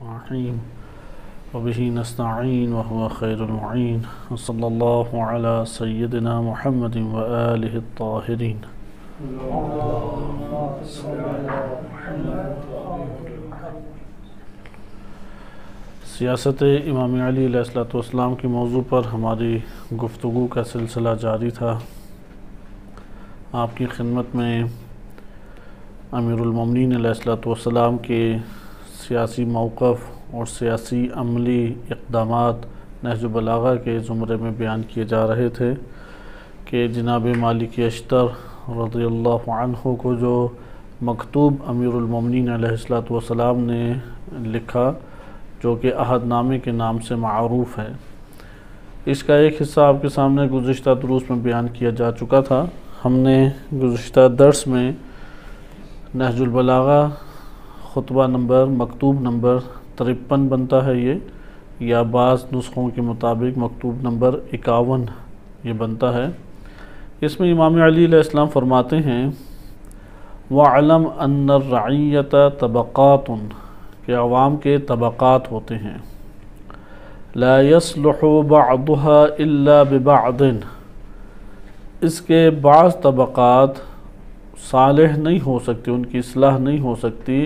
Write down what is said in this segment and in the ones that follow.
الرحيم وبه نستعين وهو خير المعين وصلى الله على سيدنا محمد وآله الطاهرين. سیاست امام علی علیہ السلام کی موضوع پر ہماری گفتگو کا سلسلہ جاری تھا. آپ کی خدمت میں امیر المومنین علیہ السلام کے سیاسی موقف اور سیاسی عملی اقدامات نہج البلاغہ کے زمرے میں بیان کیے جا رہے تھے کہ جناب مالک اشتر رضی اللہ عنہ کو جو مکتوب امیر المومنین علیہ السلام نے لکھا جو کہ عہد نامے کے نام سے معروف ہے، اس کا ایک حصہ آپ کے سامنے گزشتہ دروس میں بیان کیا جا چکا تھا. ہم نے گزشتہ درس میں نہج البلاغہ خطبہ نمبر مکتوب نمبر 53 بنتا ہے یہ، یا بعض نسخوں کے مطابق مکتوب نمبر 51 یہ بنتا ہے. اس میں امام علی علیہ السلام فرماتے ہیں وَعْلَمْ أَنَّ الرَّعِيَّةَ طَبَقَاتٌ کہ عوام کے طبقات ہوتے ہیں. لَا يَصْلُحُ بَعْضُهَا إِلَّا بِبَعْضٍ اس کے بعض طبقات صالح نہیں ہو سکتی، ان کی اصلاح نہیں ہو سکتی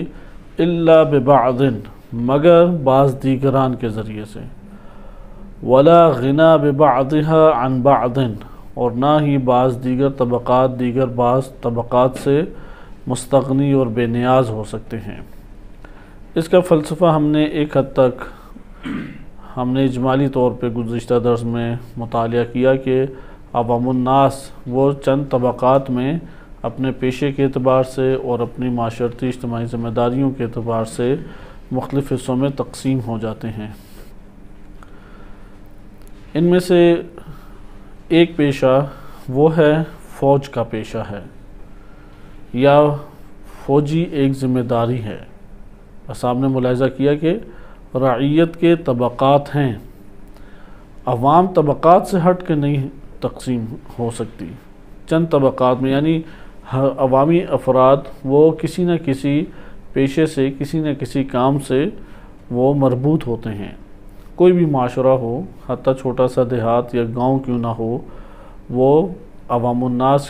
الا ببعض مگر بعض دیگران کے ذریعے سے. ولا غنا ببعضها عن بعض اور نہ ہی بعض دیگر طبقات دیگر بعض طبقات سے مستغنی اور بے نیاز ہو سکتے ہیں. اس کا فلسفہ ہم نے ایک حد تک اجمالی طور پہ گزشتہ درس میں مطالعہ کیا کہ عوام الناس وہ چند طبقات میں اپنے پیشے کے اعتبار سے اور اپنی معاشرتی اجتماعی ذمہ داریوں کے اعتبار سے مختلف حصوں میں تقسیم ہو جاتے ہیں. ان میں سے ایک پیشہ وہ ہے فوج کا پیشہ ہے یا فوجی ایک ذمہ داری ہے. بس آپ نے ملاحظہ کیا کہ رعیت کے طبقات ہیں، عوام طبقات سے ہٹ کے نہیں تقسیم ہو سکتی. چند طبقات میں یعنی عوامی افراد وہ کسی نہ کسی پیشے سے کسی نہ کسی کام سے وہ مربوط ہوتے ہیں. کوئی بھی معاشرہ ہو، حتیٰ چھوٹا سا دیہات یا گاؤں کیوں نہ ہو، وہ عوام الناس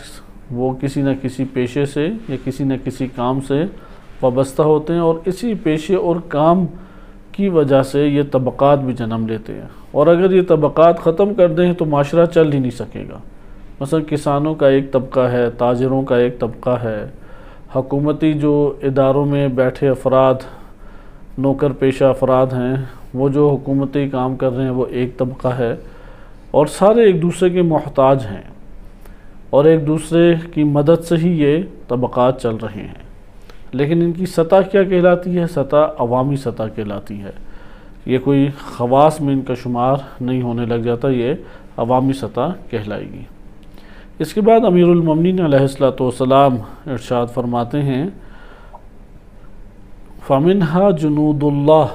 وہ کسی نہ کسی پیشے سے یا کسی نہ کسی کام سے وابستہ ہوتے ہیں، اور اسی پیشے اور کام کی وجہ سے یہ طبقات بھی جنم لیتے ہیں. اور اگر یہ طبقات ختم کر دیں تو معاشرہ چل ہی نہیں سکے گا. مثلا کسانوں کا ایک طبقہ ہے، تاجروں کا ایک طبقہ ہے، حکومتی جو اداروں میں بیٹھے افراد نوکر پیشہ افراد ہیں وہ جو حکومتی کام کر رہے ہیں وہ ایک طبقہ ہے، اور سارے ایک دوسرے کے محتاج ہیں اور ایک دوسرے کی مدد سے ہی یہ طبقات چل رہے ہیں. لیکن ان کی سطح کیا کہلاتی ہے؟ سطح عوامی سطح کہلاتی ہے. یہ کوئی خواص میں ان کا شمار نہیں ہونے لگ جاتا، یہ عوامی سطح کہلائے گی. اس کے بعد امیر المومنین علیہ السلام ارشاد فرماتے ہیں فَمِنْهَا جُنُودُ اللَّهِ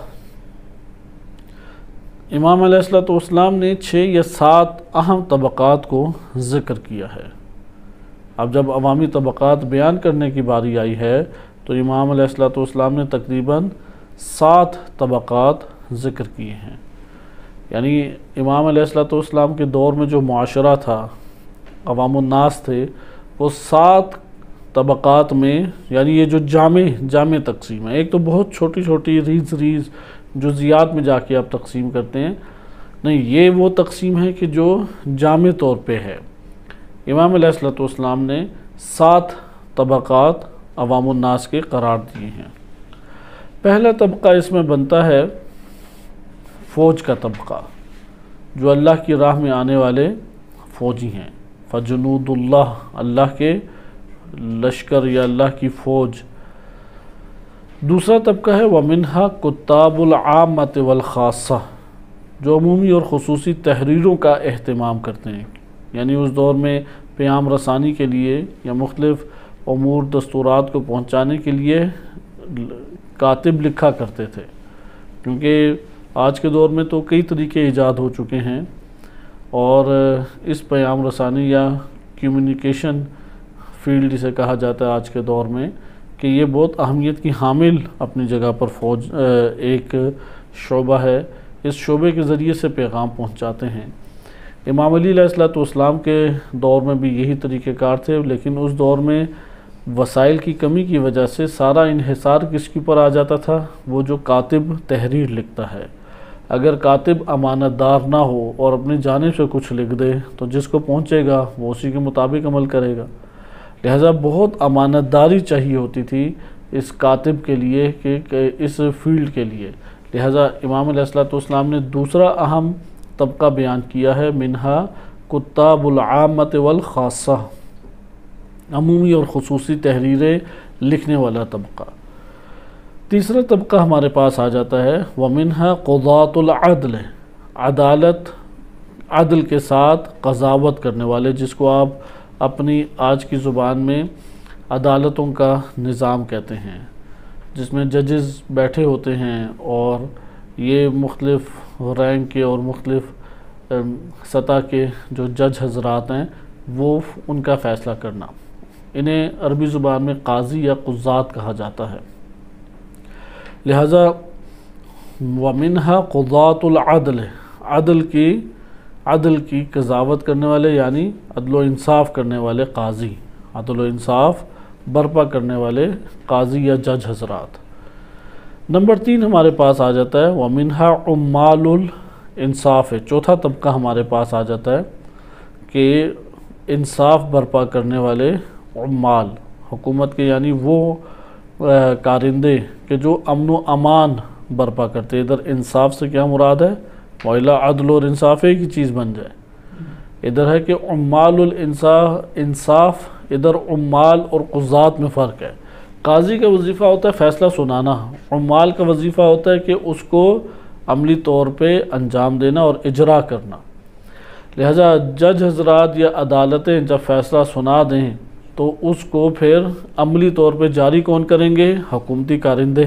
امام علیہ السلام نے 6 یا 7 اہم طبقات کو ذکر کیا ہے. اب جب عوامی طبقات بیان کرنے کی باری آئی ہے تو امام علیہ السلام نے تقریباً 7 طبقات ذکر کیے ہیں. یعنی امام علیہ السلام کے دور میں جو معاشرہ تھا، عوام الناس تھے، وہ 7 طبقات میں، یعنی یہ جو جامع تقسیم ہے. ایک تو بہت چھوٹی چھوٹی ریز جزیات میں جا کے آپ تقسیم کرتے ہیں، نہیں، یہ وہ تقسیم ہے کہ جو جامع طور پہ ہے. امام علیہ السلام نے 7 طبقات عوام الناس کے قرار دیے ہیں. پہلا طبقہ اس میں بنتا ہے فوج کا طبقہ، جو اللہ کی راہ میں آنے والے فوجی ہیں. فجنود اللہ اللہ کے لشکر یا اللہ کی فوج. دوسرا طبقہ ہے وَمِنْهَا كُتَّابُ الْعَامَّةِ وَالْخَاصَّةِ جو عمومی اور خصوصی تحریروں کا اہتمام کرتے ہیں. یعنی اس دور میں پیام رسانی کے لیے یا مختلف امور دستورات کو پہنچانے کے لیے کاتب لکھا کرتے تھے، کیونکہ آج کے دور میں تو کئی طریقے ایجاد ہو چکے ہیں، اور اس پیام رسانی یا کمیونیکیشن فیلڈ جسے کہا جاتا ہے آج کے دور میں، کہ یہ بہت اہمیت کی حامل اپنی جگہ پر فوج ایک شعبہ ہے، اس شعبے کے ذریعے سے پیغام پہنچاتے ہیں۔ امام علی علیہ السلام کے دور میں بھی یہی طریقہ کار تھے، لیکن اس دور میں وسائل کی کمی کی وجہ سے سارا انحصار کس کے اوپر آ جاتا تھا؟ وہ جو کاتب تحریر لکھتا ہے۔ اگر کاتب امانت دار نہ ہو اور اپنی جانب سے کچھ لکھ دے تو جس کو پہنچے گا وہ اسی کے مطابق عمل کرے گا، لہذا بہت امانت داری چاہیے ہوتی تھی اس کاتب کے لیے کہ اس فیلڈ کے لیے۔ لہذا امام علیہ السلام نے دوسرا اہم طبقہ بیان کیا ہے، منہا کتاب العامۃ والخاصہ، عمومی اور خصوصی تحریریں لکھنے والا طبقہ۔ تیسرا طبقہ ہمارے پاس آ جاتا ہے ومنہا قضاۃ العدل، عدل کے ساتھ قضاوت کرنے والے، جس کو آپ اپنی آج کی زبان میں عدالتوں کا نظام کہتے ہیں، جس میں ججز بیٹھے ہوتے ہیں اور یہ مختلف رینک کے اور مختلف سطح کے جو جج حضرات ہیں وہ ان کا فیصلہ کرنا، انہیں عربی زبان میں قاضی یا قضات کہا جاتا ہے۔ لہذا ومنہا قضاۃ العدل، عدل کی قضاوت کرنے والے یعنی عدل و انصاف کرنے والے قاضی، عدل و انصاف برپا کرنے والے قاضی یا جج حضرات۔ نمبر 3 ہمارے پاس آ جاتا ہے ومنہا عمال الانصاف، چوتھا طبقہ ہمارے پاس آ جاتا ہے کہ انصاف برپا کرنے والے عمال، حکومت کے یعنی وہ کارندے کہ جو امن و امان برپا کرتے۔ ادھر انصاف سے کیا مراد ہے؟ وَإِلَّا عدل اور انصاف ایک ہی چیز بن جائے۔ ادھر ہے کہ عمال انصاف، ادھر عمال اور قضات میں فرق ہے۔ قاضی کا وظیفہ ہوتا ہے فیصلہ سنانا، عمال کا وظیفہ ہوتا ہے کہ اس کو عملی طور پہ انجام دینا اور اجرا کرنا۔ لہذا جج حضرات یا عدالتیں جب فیصلہ سنا دیں تو اس کو پھر عملی طور پہ جاری کون کریں گے؟ حکومتی کارندے۔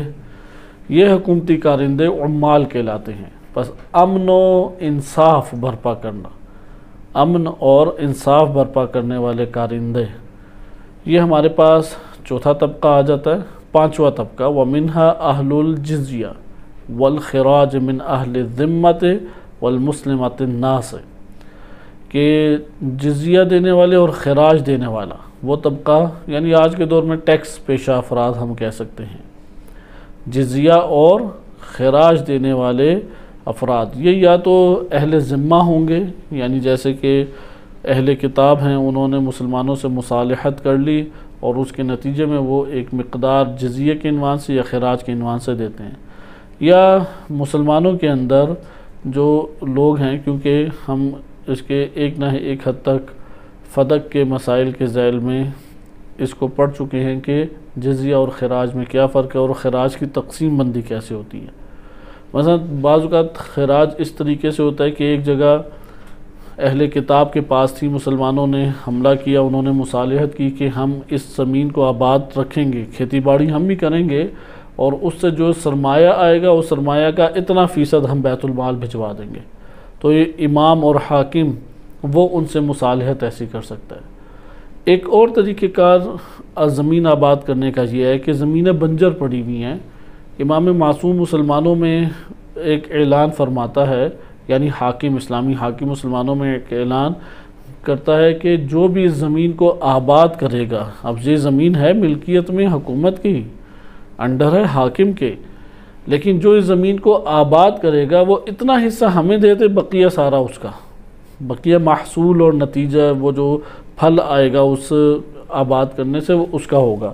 یہ حکومتی کارندے عمال کہلاتے ہیں۔ بس امن و انصاف برپا کرنا، امن اور انصاف برپا کرنے والے کارندے، یہ ہمارے پاس چوتھا طبقہ آ جاتا ہے۔ پانچواں طبقہ ومنہا اہل الجزیہ والخراج من اہل الذمۃ والمسلمۃ الناس، کہ جزیہ دینے والے اور خراج دینے والا وہ طبقہ، یعنی آج کے دور میں ٹیکس پیشہ افراد ہم کہہ سکتے ہیں، جزیہ اور خراج دینے والے افراد، یہ یا تو اہل ذمہ ہوں گے، یعنی جیسے کہ اہل کتاب ہیں، انہوں نے مسلمانوں سے مصالحت کر لی اور اس کے نتیجے میں وہ ایک مقدار جزیے کے عنوان سے یا خراج کے عنوان سے دیتے ہیں، یا مسلمانوں کے اندر جو لوگ ہیں، کیونکہ ہم اس کے ایک نہ ایک حد تک فدق کے مسائل کے ذیل میں اس کو پڑھ چکے ہیں کہ جزیہ اور خراج میں کیا فرق ہے اور خراج کی تقسیم بندی کیسے ہوتی ہے۔ مثلا بعض اوقات خراج اس طریقے سے ہوتا ہے کہ ایک جگہ اہل کتاب کے پاس تھی، مسلمانوں نے حملہ کیا، انہوں نے مصالحت کی کہ ہم اس زمین کو آباد رکھیں گے، کھیتی باڑی ہم بھی کریں گے، اور اس سے جو سرمایہ آئے گا اس سرمایہ کا اتنا فیصد ہم بیت المال بھجوا دیں گے۔ تو یہ امام اور حاکم وہ ان سے مصالحت ایسی کر سکتا ہے۔ ایک اور طریقہ کار زمین آباد کرنے کا یہ ہے کہ زمینیں بنجر پڑی ہوئی ہیں، امام معصوم مسلمانوں میں ایک اعلان فرماتا ہے، یعنی حاکم، اسلامی حاکم مسلمانوں میں ایک اعلان کرتا ہے کہ جو بھی اس زمین کو آباد کرے گا، اب یہ زمین ہے ملکیت میں حکومت کی، انڈر ہے حاکم کے، لیکن جو اس زمین کو آباد کرے گا وہ اتنا حصہ ہمیں دیتے، بقیہ سارا اس کا، بقیہ محصول اور نتیجہ وہ جو پھل آئے گا اس آباد کرنے سے وہ اس کا ہوگا۔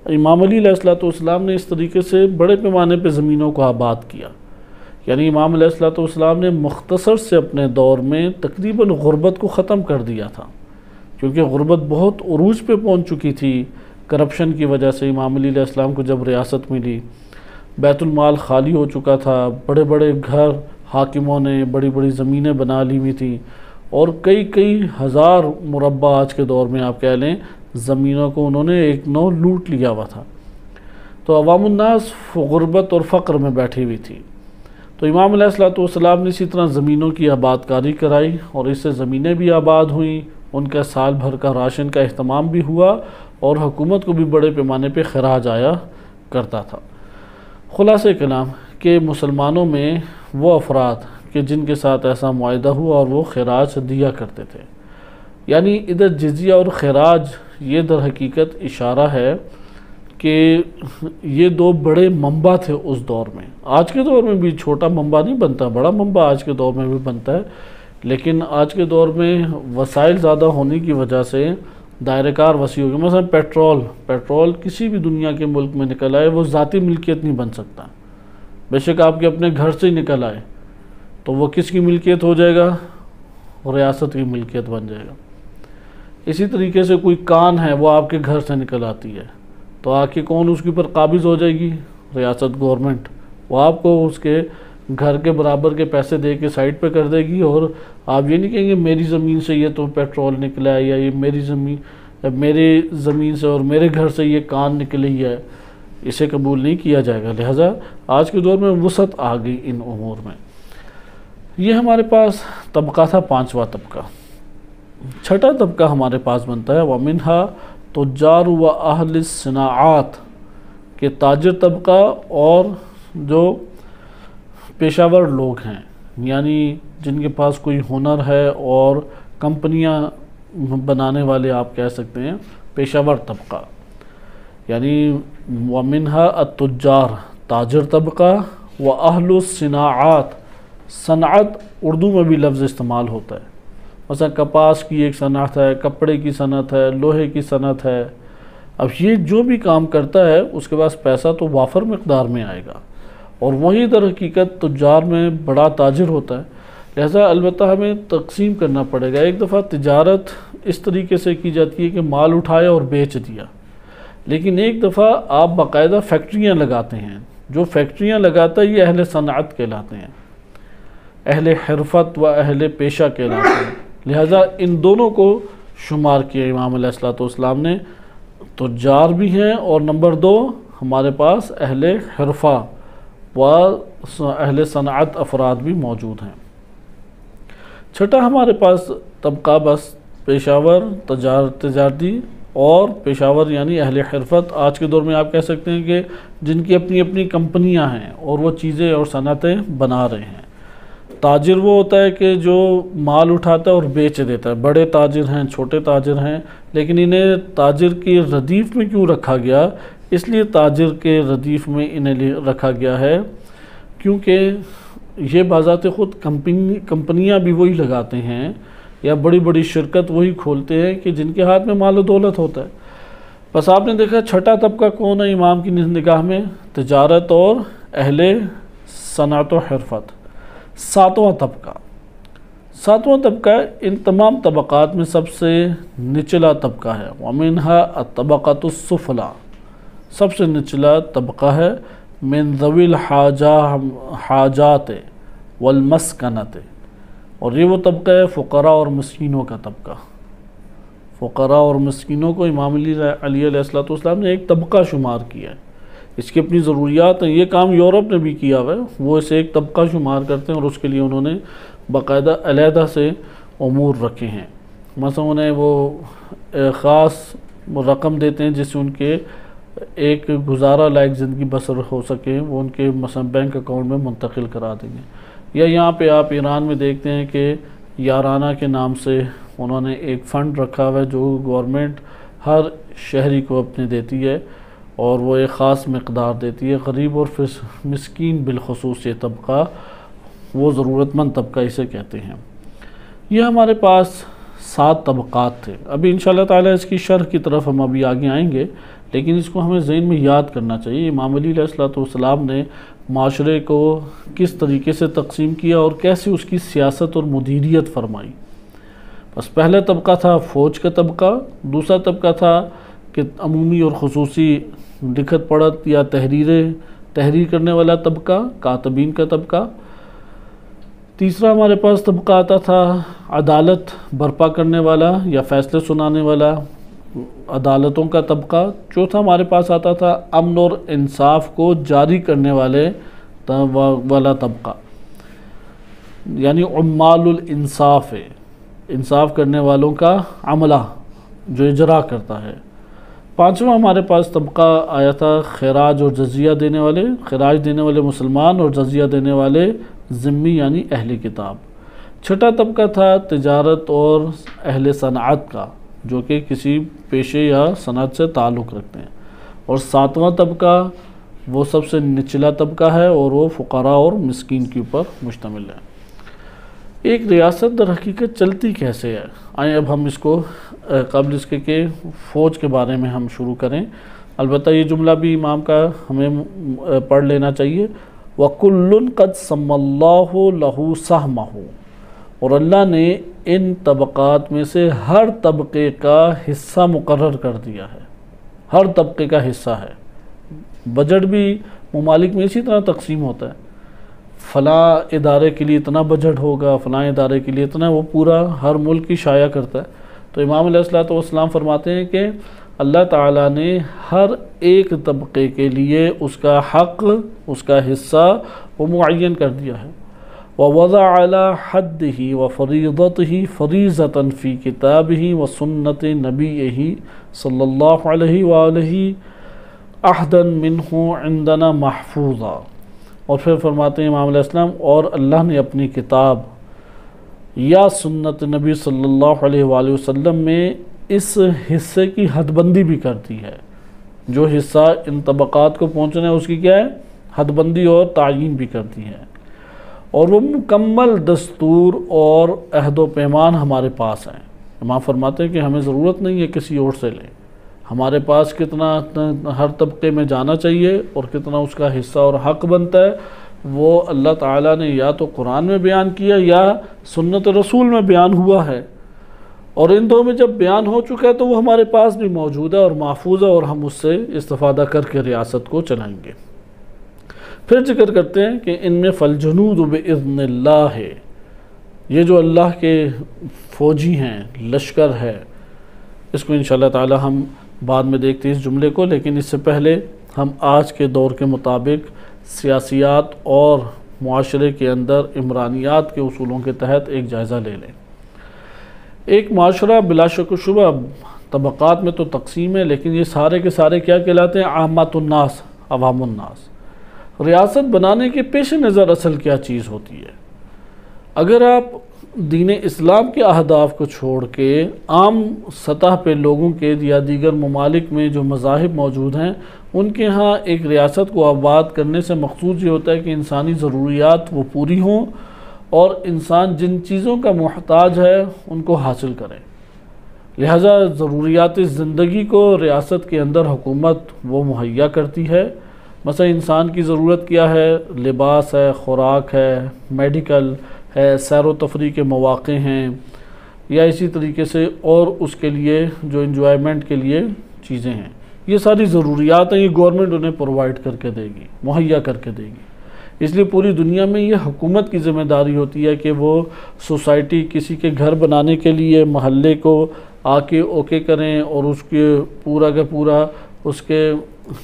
امام علی علیہ السلام نے اس طریقے سے بڑے پیمانے پہ زمینوں کو آباد کیا، یعنی امام علیہ السلام نے مختصر سے اپنے دور میں تقریباً غربت کو ختم کر دیا تھا، کیونکہ غربت بہت عروج پہ پہنچ چکی تھی کرپشن کی وجہ سے۔ امام علی علیہ السلام کو جب ریاست ملی، بیت المال خالی ہو چکا تھا، بڑے بڑے گھر حاکموں نے بڑی بڑی زمینیں بنا لی ہوئی تھیں، اور کئی ہزار مربع آج کے دور میں آپ کہہ لیں زمینوں کو انہوں نے ایک نو لوٹ لیا ہوا تھا، تو عوام الناس غربت اور فقر میں بیٹھی ہوئی تھی۔ تو امام علیہ السلام نے اسی طرح زمینوں کی آباد کاری کرائی، اور اس سے زمینیں بھی آباد ہوئیں، ان کا سال بھر کا راشن کا اہتمام بھی ہوا، اور حکومت کو بھی بڑے پیمانے پہ خراج آیا کرتا تھا۔ خلاصہ کلام کہ مسلمانوں میں وہ افراد کہ جن کے ساتھ ایسا معاہدہ ہوا اور وہ خراج دیا کرتے تھے، یعنی ادھر جزیہ اور خراج یہ در حقیقت اشارہ ہے کہ یہ دو بڑے منبع تھے اس دور میں۔ آج کے دور میں بھی چھوٹا منبع نہیں بنتا، بڑا منبع آج کے دور میں بھی بنتا ہے، لیکن آج کے دور میں وسائل زیادہ ہونے کی وجہ سے دائرہ کار وسیع ہو گیا۔ مثلا پیٹرول کسی بھی دنیا کے ملک میں نکل آئے وہ ذاتی ملکیت نہیں بن سکتا، بے شک آپ کے اپنے گھر سے ہی نکل آئے تو وہ کس کی ملکیت ہو جائے گا؟ ریاست کی ملکیت بن جائے گا۔ اسی طریقے سے کوئی کان ہے وہ آپ کے گھر سے نکل آتی ہے تو آ کے کون اس کے اوپر قابض ہو جائے گی؟ ریاست، گورنمنٹ۔ وہ آپ کو اس کے گھر کے برابر کے پیسے دے کے سائٹ پہ کر دے گی، اور آپ یہ نہیں کہیں گے میری زمین سے یہ تو پیٹرول نکلا ہے، یا یہ میری زمین سے اور میرے گھر سے یہ کان نکلی ہے، اسے قبول نہیں کیا جائے گا۔ لہٰذا آج کے دور میں وسعت آ گئی ان امور میں۔ یہ ہمارے پاس طبقہ تھا، پانچواں طبقہ۔ چھٹا طبقہ ہمارے پاس بنتا ہے وَمِنْهَا تُجَّارُ وَأَهْلِ الصِّنَاعَاتِ کہ تاجر طبقہ اور جو پیشہ ور لوگ ہیں، یعنی جن کے پاس کوئی ہنر ہے اور کمپنیاں بنانے والے آپ کہہ سکتے ہیں، پیشہ ور طبقہ، یعنی وَمِنْهَا التُّجَّار تاجر طبقہ، وَأَهْلُ الصِّنَاعَاتِ صنعت اردو میں بھی لفظ استعمال ہوتا ہے، مثلا کپاس کی ایک صنعت ہے، کپڑے کی صنعت ہے، لوہے کی صنعت ہے۔ اب یہ جو بھی کام کرتا ہے اس کے پاس پیسہ تو وافر مقدار میں آئے گا، اور وہی در حقیقت تجار میں بڑا تاجر ہوتا ہے۔ لہذا البتہ ہمیں تقسیم کرنا پڑے گا۔ ایک دفعہ تجارت اس طریقے سے کی جاتی ہے کہ مال اٹھایا اور بیچ دیا، لیکن ایک دفعہ آپ باقاعدہ فیکٹریاں لگاتے ہیں۔ جو فیکٹریاں لگاتا ہے یہ اہل صنعت کہلاتے ہیں، اہل حرفت و اہل پیشہ کہلاتے ہیں۔ لہذا ان دونوں کو شمار کیا امام علیہ السلام نے، تجار بھی ہیں اور نمبر دو ہمارے پاس اہل حرفہ و اہل صنعت افراد بھی موجود ہیں۔ چھٹا ہمارے پاس طبقہ بس پیشہ ور تجارتی اور پیشہ ور یعنی اہل حرفت۔ آج کے دور میں آپ کہہ سکتے ہیں کہ جن کی اپنی اپنی کمپنیاں ہیں اور وہ چیزیں اور صنعتیں بنا رہے ہیں۔ تاجر وہ ہوتا ہے کہ جو مال اٹھاتا ہے اور بیچ دیتا ہے۔ بڑے تاجر ہیں، چھوٹے تاجر ہیں، لیکن انہیں تاجر کی ردیف میں کیوں رکھا گیا؟ اس لیے تاجر کے ردیف میں انہیں رکھا گیا ہے کیونکہ یہ بذات خود کمپنیاں بھی وہی لگاتے ہیں یا بڑی بڑی شرکت وہی کھولتے ہیں کہ جن کے ہاتھ میں مال و دولت ہوتا ہے۔ بس آپ نے دیکھا چھٹا طبقہ کون ہے امام کی نگاہ میں؟ تجارت اور اہل صنعت و حرفت۔ ساتواں طبقہ ان تمام طبقات میں سب سے نچلا طبقہ ہے۔ وَمِنْهَا الطَّبَقَةُ السُّفْلَى سب سے نچلا طبقہ ہے، مِنْ ذَوِي الْحَاجَاتِ وَالْمَسْكَنَةِ اور یہ وہ طبقہ ہے فقراء اور مسکینوں کا طبقہ۔ فقراء اور مسکینوں کو امام علی علیہ السلام نے ایک طبقہ شمار کیا ہے، اس کی اپنی ضروریات ہیں۔ یہ کام یورپ نے بھی کیا ہوا ہے، وہ اسے ایک طبقہ شمار کرتے ہیں اور اس کے لیے انہوں نے باقاعدہ علیحدہ سے امور رکھے ہیں۔ مثلا انہیں وہ خاص رقم دیتے ہیں جس سے ان کے ایک گزارا لائق زندگی بسر ہو سکے، وہ ان کے مثلا بینک اکاؤنٹ میں منتقل کرا دیں گے۔ یا یہاں پہ آپ ایران میں دیکھتے ہیں کہ یارانہ کے نام سے انہوں نے ایک فنڈ رکھا ہوا ہے جو گورنمنٹ ہر شہری کو اپنے دیتی ہے، اور وہ ایک خاص مقدار دیتی ہے۔ غریب اور مسکین بالخصوص یہ طبقہ، وہ ضرورت مند طبقہ اسے کہتے ہیں۔ یہ ہمارے پاس 7 طبقات تھے۔ ابھی انشاءاللہ تعالیٰ اس کی شرح کی طرف ہم ابھی آگے آئیں گے، لیکن اس کو ہمیں ذہن میں یاد کرنا چاہیے امام علی علیہ السلام نے معاشرے کو کس طریقے سے تقسیم کیا اور کیسے اس کی سیاست اور مدیریت فرمائی۔ بس پہلا طبقہ تھا فوج کا طبقہ، دوسرا طبقہ تھا کہ عمومی اور خصوصی لکھت پڑھت یا تحریر کرنے والا طبقہ، کاتبین کا طبقہ۔ تیسرا ہمارے پاس طبقہ آتا تھا عدالت برپا کرنے والا یا فیصلے سنانے والا، عدالتوں کا طبقہ۔ چوتھا ہمارے پاس آتا تھا امن اور انصاف کو جاری کرنے والا طبقہ، یعنی عمال الانصاف، انصاف کرنے والوں کا عملہ جو اجرا کرتا ہے۔ پانچواں ہمارے پاس طبقہ آیا تھا خراج اور جزیہ دینے والے، خراج دینے والے مسلمان اور جزیہ دینے والے ذمی یعنی اہل کتاب۔ چھٹا طبقہ تھا تجارت اور اہل صنعت کا، جو کہ کسی پیشے یا صنعت سے تعلق رکھتے ہیں۔ اور ساتواں طبقہ وہ سب سے نچلا طبقہ ہے اور وہ فقراء اور مسکین کے اوپر مشتمل ہے۔ ایک ریاست در حقیقت چلتی کیسے ہے؟ آئیں اب ہم اس کو قبل اس کے کہ فوج کے بارے میں ہم شروع کریں۔ البتہ یہ جملہ بھی امام کا ہمیں پڑھ لینا چاہیے، وَكُلٌّ قَدْ سَمَّ اللَّهُ لَهُ سَهْمَهُ، اور اللہ نے ان طبقات میں سے ہر طبقے کا حصہ مقرر کر دیا ہے، ہر طبقے کا حصہ ہے۔ بجٹ بھی ممالک میں اسی طرح تقسیم ہوتا ہے، فلاں ادارے کے لیے اتنا بجٹ ہوگا، فلاں ادارے کے لیے اتنا، وہ پورا ہر ملک کی شائع کرتا ہے۔ تو امام علیہ السلام فرماتے ہیں کہ اللہ تعالیٰ نے ہر ایک طبقے کے لیے اس کا حق، اس کا حصہ وہ معین کر دیا ہے۔ وَوَضَعَ عَلَى حَدِّهِ وَفَرِيضَتِهِ فَرِيضَةً فِي كِتَابِهِ وَسُنَّةِ نَبِيِّهِ صلی اللہ علیہ وآلہ عہدًا مِّنْهُ عِندَنَا مَحْفُوظًا، اور پھر فرماتے ہیں امام علیہ السلام، اور اللہ نے اپنی کتاب یا سنت نبی صلی اللہ علیہ وآلہ وسلم میں اس حصے کی حد بندی بھی کرتی ہے۔ جو حصہ ان طبقات کو پہنچنا ہے اس کی کیا ہے؟ حد بندی اور تعیین بھی کرتی ہے۔ اور وہ مکمل دستور اور عہد و پیمان ہمارے پاس ہیں۔ امام فرماتے ہیں کہ ہمیں ضرورت نہیں ہے کسی اور سے لیں، ہمارے پاس کتنا ہر طبقے میں جانا چاہیے اور کتنا اس کا حصہ اور حق بنتا ہے، وہ اللہ تعالیٰ نے یا تو قرآن میں بیان کیا یا سنت رسول میں بیان ہوا ہے، اور ان دو میں جب بیان ہو چکا ہے تو وہ ہمارے پاس بھی موجود ہے اور محفوظ ہے، اور ہم اس سے استفادہ کر کے ریاست کو چلائیں گے۔ پھر ذکر کرتے ہیں کہ ان میں فَالْجُنُودُ بِإِذْنِ اللَّهِ ہے، یہ جو اللہ کے فوجی ہیں، لشکر ہے، اس کو انشاءاللہ تعالی ہم بعد میں دیکھتے ہیں اس جملے کو، لیکن اس سے پہلے ہم آج کے دور کے مطابق سیاسیات اور معاشرے کے اندر عمرانیات کے اصولوں کے تحت ایک جائزہ لے لیں۔ ایک معاشرہ بلا شک و شبہ طبقات میں تو تقسیم ہے، لیکن یہ سارے کے سارے کیا کہلاتے ہیں؟ عامۃ الناس، عوام الناس۔ ریاست بنانے کے پیش نظر اصل کیا چیز ہوتی ہے؟ اگر آپ دین اسلام کے اہداف کو چھوڑ کے عام سطح پہ لوگوں کے یا دیگر ممالک میں جو مذاہب موجود ہیں ان کے ہاں ایک ریاست کو آباد کرنے سے مقصود یہ ہوتا ہے کہ انسانی ضروریات وہ پوری ہوں اور انسان جن چیزوں کا محتاج ہے ان کو حاصل کریں۔ لہذا ضروریات زندگی کو ریاست کے اندر حکومت وہ مہیا کرتی ہے۔ مثلا انسان کی ضرورت کیا ہے؟ لباس ہے، خوراک ہے، میڈیکل ہے، سیر و تفریح کے مواقع ہیں، یا اسی طریقے سے اور اس کے لیے جو انجوائمنٹ کے لیے چیزیں ہیں، یہ ساری ضروریات ہیں، یہ گورنمنٹ انہیں پرووائڈ کر کے دے گی، مہیا کر کے دے گی۔ اس لیے پوری دنیا میں یہ حکومت کی ذمہ داری ہوتی ہے کہ وہ سوسائٹی کسی کے گھر بنانے کے لیے محلے کو آ کے اوکے کریں اور اس کے پورا کا پورا اس کے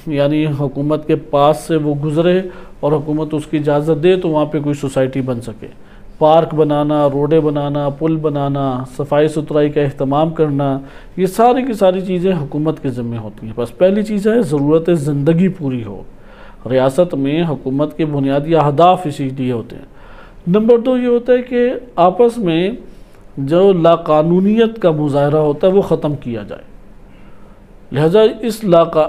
یعنی حکومت کے پاس سے وہ گزرے اور حکومت اس کی اجازت دے تو وہاں پہ کوئی سوسائٹی بن سکے۔ پارک بنانا، روڈیں بنانا، پل بنانا، صفائی ستھرائی کا اہتمام کرنا، یہ ساری کی ساری چیزیں حکومت کے ذمہ ہوتی ہیں۔ بس پہلی چیز ہے ضرورت زندگی پوری ہو۔ ریاست میں حکومت کے بنیادی اہداف اسی لیے ہوتے ہیں۔ نمبر 2 یہ ہوتا ہے کہ آپس میں جو لاقانونیت کا مظاہرہ ہوتا ہے وہ ختم کیا جائے۔ لہذا اس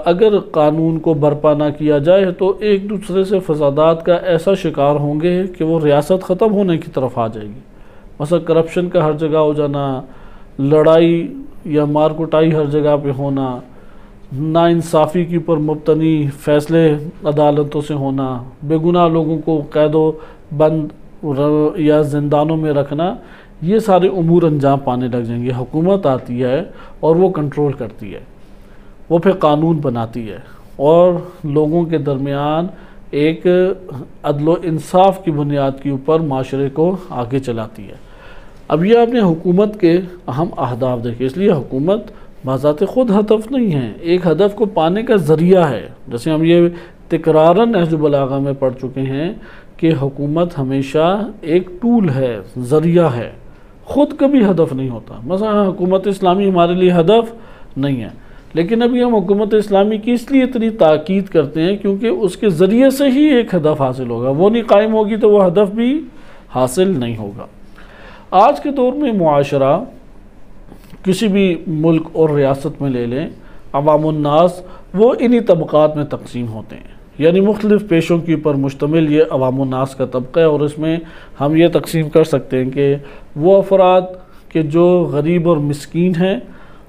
اگر قانون کو برپا نہ کیا جائے تو ایک دوسرے سے فسادات کا ایسا شکار ہوں گے کہ وہ ریاست ختم ہونے کی طرف آ جائے گی۔ مثلا کرپشن کا ہر جگہ ہو جانا، لڑائی یا مار کٹائی ہر جگہ پہ ہونا، ناانصافی کے اوپر مبتنی فیصلے عدالتوں سے ہونا، بے گناہ لوگوں کو قید و بند یا زندانوں میں رکھنا، یہ سارے امور انجام پانے لگ جائیں گے۔ حکومت آتی ہے اور وہ کنٹرول کرتی ہے، وہ پھر قانون بناتی ہے اور لوگوں کے درمیان ایک عدل و انصاف کی بنیاد کے اوپر معاشرے کو آگے چلاتی ہے۔ اب یہ آپ نے حکومت کے اہم اہداف دیکھے، اس لیے حکومت بذات خود ہدف نہیں ہے، ایک ہدف کو پانے کا ذریعہ ہے۔ جیسے ہم یہ تکراراً نہج البلاغہ میں پڑھ چکے ہیں کہ حکومت ہمیشہ ایک ٹول ہے، ذریعہ ہے، خود کبھی ہدف نہیں ہوتا۔ مثلا حکومت اسلامی ہمارے لیے ہدف نہیں ہے، لیکن ابھی ہم حکومت اسلامی کی اس لیے اتنی تاکید کرتے ہیں کیونکہ اس کے ذریعے سے ہی ایک ہدف حاصل ہوگا، وہ نہیں قائم ہوگی تو وہ ہدف بھی حاصل نہیں ہوگا۔ آج کے دور میں معاشرہ کسی بھی ملک اور ریاست میں لے لیں، عوام الناس وہ انہی طبقات میں تقسیم ہوتے ہیں، یعنی مختلف پیشوں کے اوپر مشتمل یہ عوام الناس کا طبقہ ہے، اور اس میں ہم یہ تقسیم کر سکتے ہیں کہ وہ افراد کہ جو غریب اور مسکین ہیں،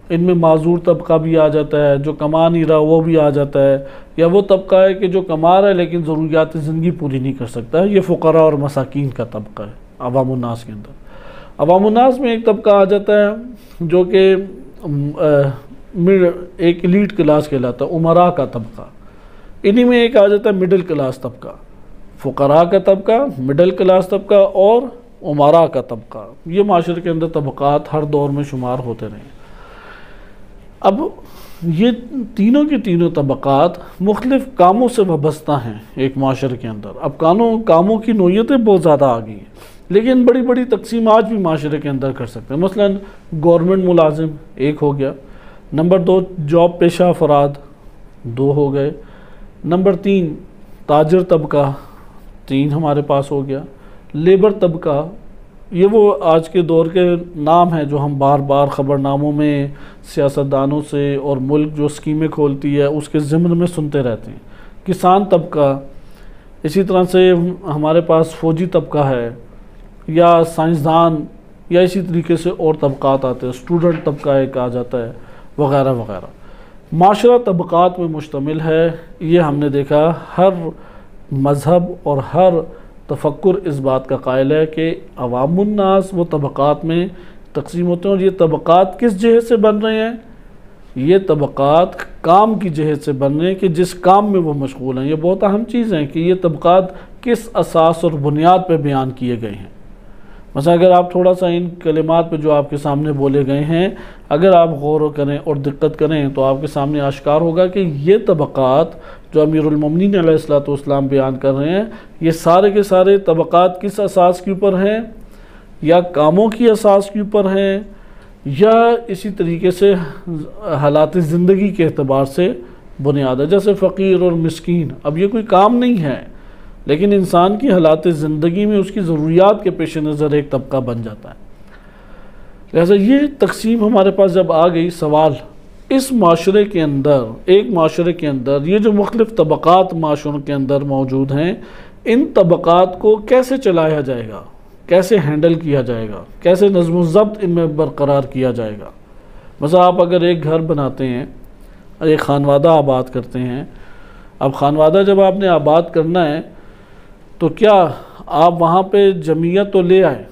ان میں معذور طبقہ بھی آ جاتا ہے، جو کما نہیں رہا وہ بھی آ جاتا ہے، یا وہ طبقہ ہے کہ جو کما رہا ہے لیکن ضروریات زندگی پوری نہیں کر سکتا ہے، یہ فقراء اور مساکین کا طبقہ ہے عوام الناس کے اندر۔ عوام الناس میں ایک طبقہ آ جاتا ہے جو کہ ایک ایلیٹ کلاس کہلاتا ہے، امراء کا طبقہ۔ انہی میں ایک آ جاتا ہے مڈل کلاس طبقہ، فقراء کا طبقہ، مڈل کلاس طبقہ اور امراء کا طبقہ۔ یہ معاشرے کے اندر طبقات ہر دور میں شمار ہوتے رہے۔ اب یہ تینوں کی تینوں طبقات مختلف کاموں سے وابستہ ہیں ایک معاشرے کے اندر۔ اب کاموں کی نوعیتیں بہت زیادہ آ گئی ہیں، لیکن بڑی بڑی تقسیم آج بھی معاشرے کے اندر کر سکتے ہیں۔ مثلا گورنمنٹ ملازم ایک ہو گیا، نمبر 2 جاب پیشہ افراد 2 ہو گئے، نمبر 3 تاجر طبقہ 3 ہمارے پاس ہو گیا، لیبر طبقہ، یہ وہ آج کے دور کے نام ہیں جو ہم بار بار خبرناموں میں سیاستدانوں سے اور ملک جو اسکیمیں کھولتی ہے اس کے ضمن میں سنتے رہتے ہیں۔ کسان طبقہ، اسی طرح سے ہمارے پاس فوجی طبقہ ہے، یا سائنسدان، یا اسی طریقے سے اور طبقات آتے ہیں، اسٹوڈنٹ طبقہ ایک آ جاتا ہے، وغیرہ وغیرہ۔ معاشرہ طبقات میں مشتمل ہے، یہ ہم نے دیکھا۔ ہر مذہب اور ہر تفکر اس بات کا قائل ہے کہ عوام الناس وہ طبقات میں تقسیم ہوتے ہیں، اور یہ طبقات کس جہت سے بن رہے ہیں؟ یہ طبقات کام کی جہت سے بن رہے ہیں کہ جس کام میں وہ مشغول ہیں۔ یہ بہت اہم چیز ہے کہ یہ طبقات کس اساس اور بنیاد پہ بیان کیے گئے ہیں۔ مثلا اگر آپ تھوڑا سا ان کلمات پہ جو آپ کے سامنے بولے گئے ہیں اگر آپ غور کریں اور دقت کریں تو آپ کے سامنے آشکار ہوگا کہ یہ طبقات جو امیر المومنین علیہ السلام بیان کر رہے ہیں، یہ سارے کے سارے طبقات کس اساس کے اوپر ہیں؟ یا کاموں کی اساس کے اوپر ہیں، یا اسی طریقے سے حالات زندگی کے اعتبار سے بنیاد ہے۔ جیسے فقیر اور مسکین، اب یہ کوئی کام نہیں ہے، لیکن انسان کی حالات زندگی میں اس کی ضروریات کے پیش نظر ایک طبقہ بن جاتا ہے۔ لہذا یہ تقسیم ہمارے پاس جب آ گئی، سوال اس معاشرے کے اندر، ایک معاشرے کے اندر یہ جو مختلف طبقات معاشروں کے اندر موجود ہیں، ان طبقات کو کیسے چلایا جائے گا، کیسے ہینڈل کیا جائے گا، کیسے نظم و ضبط ان میں برقرار کیا جائے گا۔ مثلا آپ اگر ایک گھر بناتے ہیں، ایک خانوادہ آباد کرتے ہیں، اب خانوادہ جب آپ نے آباد کرنا ہے تو کیا آپ وہاں پہ جمعیت تو لے آئے؟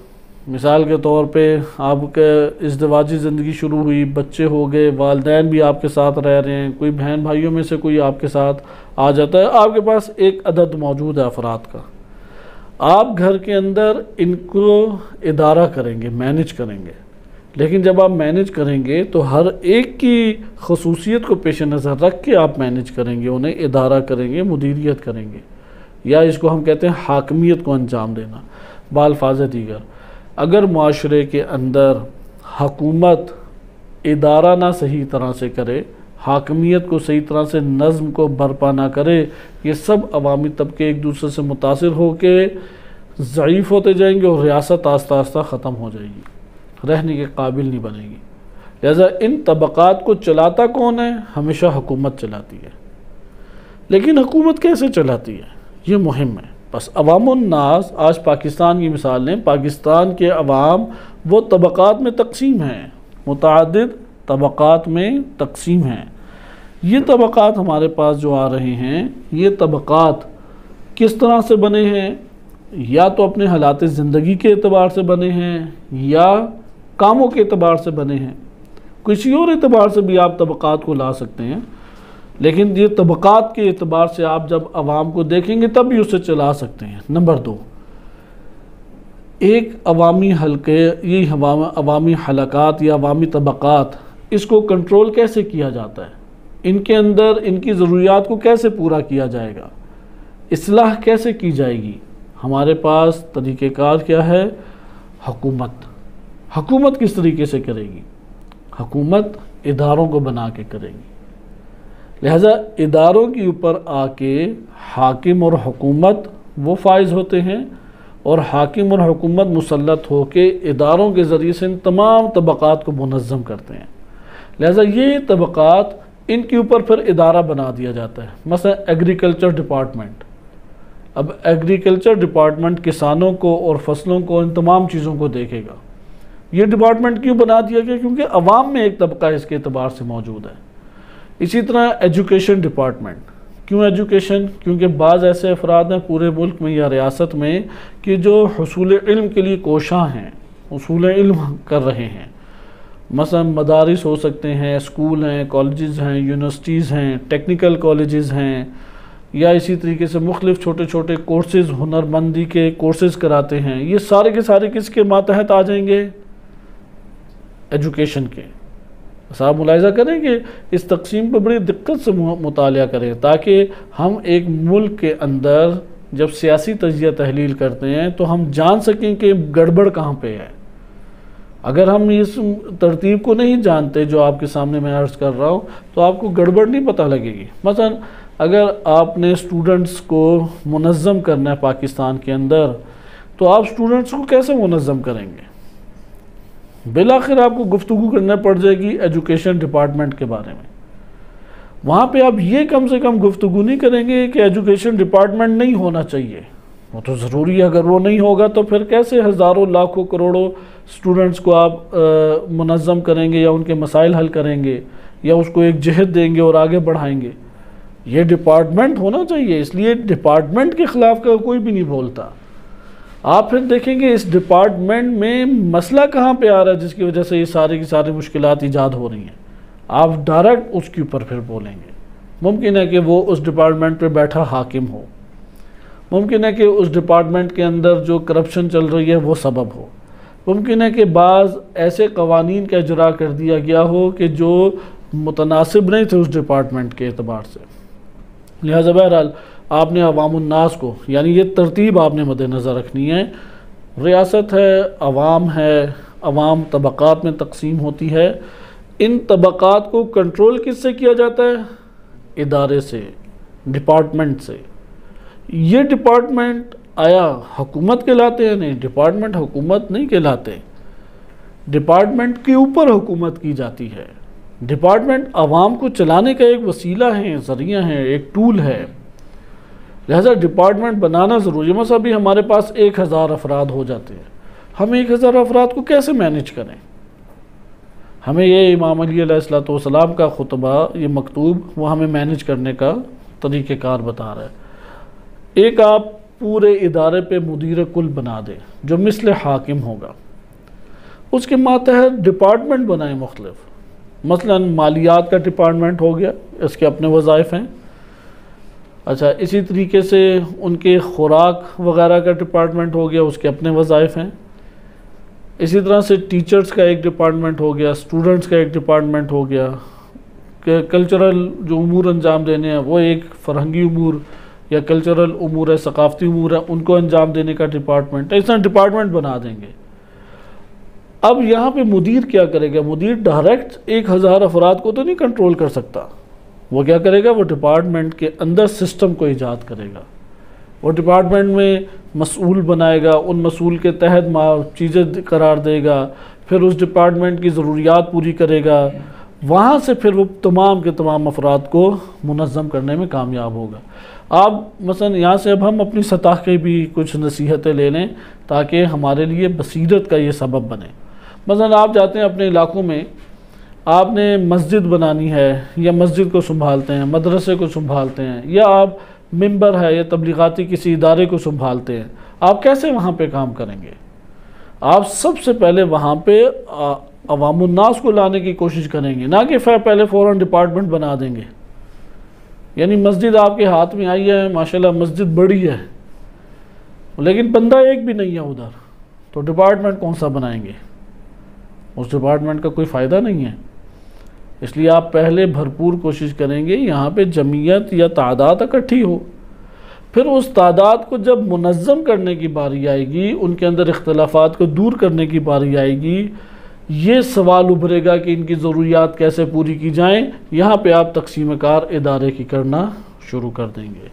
مثال کے طور پہ آپ کے ازدواجی زندگی شروع ہوئی، بچے ہو گئے، والدین بھی آپ کے ساتھ رہ رہے ہیں، کوئی بہن بھائیوں میں سے کوئی آپ کے ساتھ آ جاتا ہے، آپ کے پاس ایک عدد موجود ہے افراد کا۔ آپ گھر کے اندر ان کو ادارہ کریں گے، مینج کریں گے، لیکن جب آپ مینج کریں گے تو ہر ایک کی خصوصیت کو پیش نظر رکھ کے آپ مینج کریں گے، انہیں ادارہ کریں گے، مدیریت کریں گے، یا اس کو ہم کہتے ہیں حاکمیت کو انجام دینا۔ بالفاظ دیگر اگر معاشرے کے اندر حکومت ادارہ نہ صحیح طرح سے کرے، حاکمیت کو صحیح طرح سے نظم کو برپا نہ کرے، یہ سب عوامی طبقے ایک دوسرے سے متاثر ہو کے ضعیف ہوتے جائیں گے اور ریاست آہستہ آہستہ ختم ہو جائے گی، رہنے کے قابل نہیں بنے گی۔ لہذا ان طبقات کو چلاتا کون ہے؟ ہمیشہ حکومت چلاتی ہے، لیکن حکومت کیسے چلاتی ہے یہ مہم ہے۔ بس عوام الناس، آج پاکستان کی مثال لیں، پاکستان کے عوام وہ طبقات میں تقسیم ہیں، متعدد طبقات میں تقسیم ہیں۔ یہ طبقات ہمارے پاس جو آ رہے ہیں، یہ طبقات کس طرح سے بنے ہیں؟ یا تو اپنے حالات زندگی کے اعتبار سے بنے ہیں، یا کاموں کے اعتبار سے بنے ہیں، کسی اور اعتبار سے بھی آپ طبقات کو لا سکتے ہیں، لیکن یہ طبقات کے اعتبار سے آپ جب عوام کو دیکھیں گے تب بھی اسے چلا سکتے ہیں۔ نمبر 2، ایک عوامی حلقے، یہ عوامی حلقات یا عوامی طبقات، اس کو کنٹرول کیسے کیا جاتا ہے؟ ان کے اندر ان کی ضروریات کو کیسے پورا کیا جائے گا؟ اصلاح کیسے کی جائے گی؟ ہمارے پاس طریقہ کار کیا ہے؟ حکومت۔ حکومت کس طریقے سے کرے گی؟ حکومت اداروں کو بنا کے کرے گی، لہٰذا اداروں کے اوپر آ کے حاکم اور حکومت وہ فائز ہوتے ہیں، اور حاکم اور حکومت مسلط ہو کے اداروں کے ذریعے سے ان تمام طبقات کو منظم کرتے ہیں۔ لہٰذا یہ طبقات، ان کے اوپر پھر ادارہ بنا دیا جاتا ہے۔ مثلا ایگریکلچر ڈپارٹمنٹ، اب ایگریکلچر ڈپارٹمنٹ کسانوں کو اور فصلوں کو، ان تمام چیزوں کو دیکھے گا۔ یہ ڈپارٹمنٹ کیوں بنا دیا گیا؟ کیونکہ عوام میں ایک طبقہ اس کے اعتبار سے موجود ہے۔ اسی طرح ایجوکیشن ڈپارٹمنٹ، کیوں ایجوکیشن؟ کیونکہ بعض ایسے افراد ہیں پورے ملک میں یا ریاست میں کہ جو حصول علم کے لیے کوشاں ہیں، حصول علم کر رہے ہیں۔ مثلا مدارس ہو سکتے ہیں، اسکول ہیں، کالجز ہیں، یونیورسٹیز ہیں، ٹیکنیکل کالجز ہیں، یا اسی طریقے سے مختلف چھوٹے چھوٹے کورسز، ہنرمندی کے کورسز کراتے ہیں۔ یہ سارے کے سارے کس کے ماتحت آ جائیں گے؟ ایجوکیشن کے۔ آپ ملاحظہ کریں کہ اس تقسیم کو بڑی دقت سے مطالعہ کریں، تاکہ ہم ایک ملک کے اندر جب سیاسی تجزیہ تحلیل کرتے ہیں تو ہم جان سکیں کہ گڑبڑ کہاں پہ ہے۔ اگر ہم اس ترتیب کو نہیں جانتے جو آپ کے سامنے میں عرض کر رہا ہوں، تو آپ کو گڑبڑ نہیں پتہ لگے گی۔ مثلا اگر آپ نے اسٹوڈنٹس کو منظم کرنا ہے پاکستان کے اندر، تو آپ اسٹوڈنٹس کو کیسے منظم کریں گے؟ بالآخر آپ کو گفتگو کرنا پڑ جائے گی ایجوکیشن ڈپارٹمنٹ کے بارے میں۔ وہاں پہ آپ یہ کم سے کم گفتگو نہیں کریں گے کہ ایجوکیشن ڈپارٹمنٹ نہیں ہونا چاہیے، وہ تو ضروری ہے۔ اگر وہ نہیں ہوگا تو پھر کیسے ہزاروں لاکھوں کروڑوں سٹوڈنٹس کو آپ منظم کریں گے، یا ان کے مسائل حل کریں گے، یا اس کو ایک جہت دیں گے اور آگے بڑھائیں گے؟ یہ ڈپارٹمنٹ ہونا چاہیے۔ اس لیے ڈپارٹمنٹ کے خلاف کا کوئی بھی نہیں بولتا۔ آپ پھر دیکھیں گے اس ڈپارٹمنٹ میں مسئلہ کہاں پہ آ رہا ہے جس کی وجہ سے یہ ساری کی ساری مشکلات ایجاد ہو رہی ہیں، آپ ڈائریکٹ اس کے اوپر پھر بولیں گے۔ ممکن ہے کہ وہ اس ڈپارٹمنٹ پہ بیٹھا حاکم ہو، ممکن ہے کہ اس ڈپارٹمنٹ کے اندر جو کرپشن چل رہی ہے وہ سبب ہو، ممکن ہے کہ بعض ایسے قوانین کا اجرا کر دیا گیا ہو کہ جو متناسب نہیں تھے اس ڈپارٹمنٹ کے اعتبار سے۔ لہذا بہرحال آپ نے عوام الناس کو، یعنی یہ ترتیب آپ نے مد نظر رکھنی ہے۔ ریاست ہے، عوام ہے، عوام طبقات میں تقسیم ہوتی ہے۔ ان طبقات کو کنٹرول کس سے کیا جاتا ہے؟ ادارے سے، ڈپارٹمنٹ سے۔ یہ ڈپارٹمنٹ آیا حکومت کہلاتے ہیں؟ نہیں، ڈپارٹمنٹ حکومت نہیں کہلاتے۔ ڈپارٹمنٹ کے اوپر حکومت کی جاتی ہے۔ ڈپارٹمنٹ عوام کو چلانے کا ایک وسیلہ ہے، ذریعہ ہے، ایک ٹول ہے۔ لہذا ڈپارٹمنٹ بنانا ضروری ہے۔ مثلا بھی ہمارے پاس 1000 افراد ہو جاتے ہیں، ہم 1000 افراد کو کیسے مینیج کریں؟ ہمیں یہ امام علی علیہ السلام کا خطبہ، یہ مکتوب، وہ ہمیں مینیج کرنے کا طریقہ کار بتا رہا ہے۔ ایک آپ پورے ادارے پہ مدیر کل بنا دیں جو مثل حاکم ہوگا، اس کے ماتحت ڈپارٹمنٹ بنائیں مختلف۔ مثلا مالیات کا ڈپارٹمنٹ ہو گیا، اس کے اپنے وظائف ہیں۔ اچھا، اسی طریقے سے ان کے خوراک وغیرہ کا ڈپارٹمنٹ ہو گیا، اس کے اپنے وظائف ہیں۔ اسی طرح سے ٹیچرز کا ایک ڈپارٹمنٹ ہو گیا، اسٹوڈنٹس کا ایک ڈپارٹمنٹ ہو گیا، کہ کلچرل جو امور انجام دینے ہیں وہ ایک فرہنگی امور یا کلچرل امور ہے، ثقافتی امور ہے، ان کو انجام دینے کا ڈپارٹمنٹ ہے۔ اس طرح ڈپارٹمنٹ بنا دیں گے۔ اب یہاں پہ مدیر کیا کرے گا؟ مدیر ڈائریکٹ 1000 افراد کو تو نہیں کنٹرول کر سکتا۔ وہ کیا کرے گا؟ وہ ڈپارٹمنٹ کے اندر سسٹم کو ایجاد کرے گا، وہ ڈپارٹمنٹ میں مسئول بنائے گا، ان مسئول کے تحت چیزیں قرار دے گا، پھر اس ڈپارٹمنٹ کی ضروریات پوری کرے گا، وہاں سے پھر وہ تمام کے تمام افراد کو منظم کرنے میں کامیاب ہوگا۔ آپ مثلا یہاں سے اب ہم اپنی سطح کے بھی کچھ نصیحتیں لے لیں تاکہ ہمارے لیے بصیرت کا یہ سبب بنے۔ مثلا آپ جاتے ہیں اپنے علاقوں میں، آپ نے مسجد بنانی ہے یا مسجد کو سنبھالتے ہیں، مدرسے کو سنبھالتے ہیں، یا آپ ممبر ہے یا تبلیغاتی کسی ادارے کو سنبھالتے ہیں، آپ کیسے وہاں پہ کام کریں گے؟ آپ سب سے پہلے وہاں پہ عوام الناس کو لانے کی کوشش کریں گے، نہ کہ پہلے فوراً ڈپارٹمنٹ بنا دیں گے۔ یعنی مسجد آپ کے ہاتھ میں آئی ہے، ماشاءاللہ مسجد بڑی ہے، لیکن بندہ ایک بھی نہیں ہے ادھر، تو ڈپارٹمنٹ کون سا بنائیں گے؟ اس ڈپارٹمنٹ کا کوئی فائدہ نہیں ہے۔ اس لیے آپ پہلے بھرپور کوشش کریں گے یہاں پہ جمعیت یا تعداد اکٹھی ہو، پھر اس تعداد کو جب منظم کرنے کی باری آئے گی، ان کے اندر اختلافات کو دور کرنے کی باری آئے گی، یہ سوال ابھرے گا کہ ان کی ضروریات کیسے پوری کی جائیں، یہاں پہ آپ تقسیم کار ادارے کی کرنا شروع کر دیں گے۔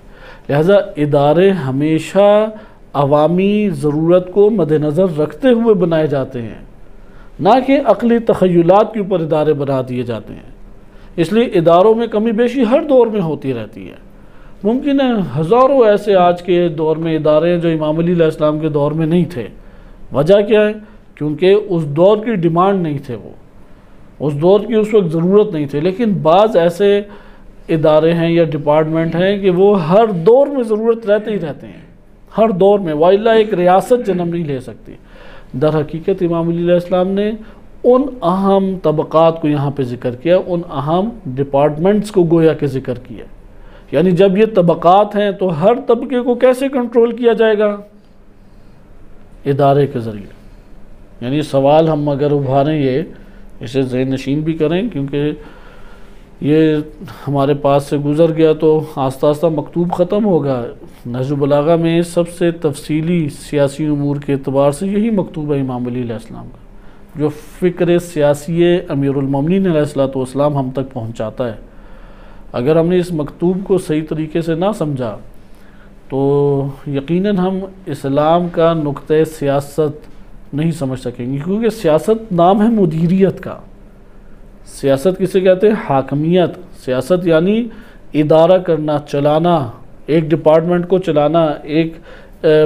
لہٰذا ادارے ہمیشہ عوامی ضرورت کو مد نظر رکھتے ہوئے بنائے جاتے ہیں، نہ کہ عقلی تخیلات کے اوپر ادارے بنا دیے جاتے ہیں۔ اس لیے اداروں میں کمی بیشی ہر دور میں ہوتی رہتی ہے۔ ممکن ہے ہزاروں ایسے آج کے دور میں ادارے ہیں جو امام علی علیہ السلام کے دور میں نہیں تھے۔ وجہ کیا ہے؟ کیونکہ اس دور کی ڈیمانڈ نہیں تھے، وہ اس دور کی اس وقت ضرورت نہیں تھے۔ لیکن بعض ایسے ادارے ہیں یا ڈپارٹمنٹ ہیں کہ وہ ہر دور میں ضرورت رہتے ہی رہتے ہیں، ہر دور میں، وإلا ایک ریاست جنم نہیں لے سکتی۔ در حقیقت امام علی علیہ السلام نے ان اہم طبقات کو یہاں پہ ذکر کیا، ان اہم ڈپارٹمنٹس کو گویا کہ ذکر کیا۔ یعنی جب یہ طبقات ہیں تو ہر طبقے کو کیسے کنٹرول کیا جائے گا؟ ادارے کے ذریعے۔ یعنی سوال ہم اگر ابھاریں، یہ اسے ذہن نشین بھی کریں، کیونکہ یہ ہمارے پاس سے گزر گیا تو آہستہ آہستہ مکتوب ختم ہوگا۔ نہج البلاغہ میں سب سے تفصیلی سیاسی امور کے اعتبار سے یہی مکتوب ہے امام علی علیہ السلام کا، جو فکر سیاسی امیر المومنین علیہ السلام ہم تک پہنچاتا ہے۔ اگر ہم نے اس مکتوب کو صحیح طریقے سے نہ سمجھا تو یقیناً ہم اسلام کا نقطہ سیاست نہیں سمجھ سکیں گے، کیونکہ سیاست نام ہے مدیریت کا۔ سیاست کسے کہتے ہیں؟ حاکمیت۔ سیاست یعنی ادارہ کرنا، چلانا، ایک ڈپارٹمنٹ کو چلانا، ایک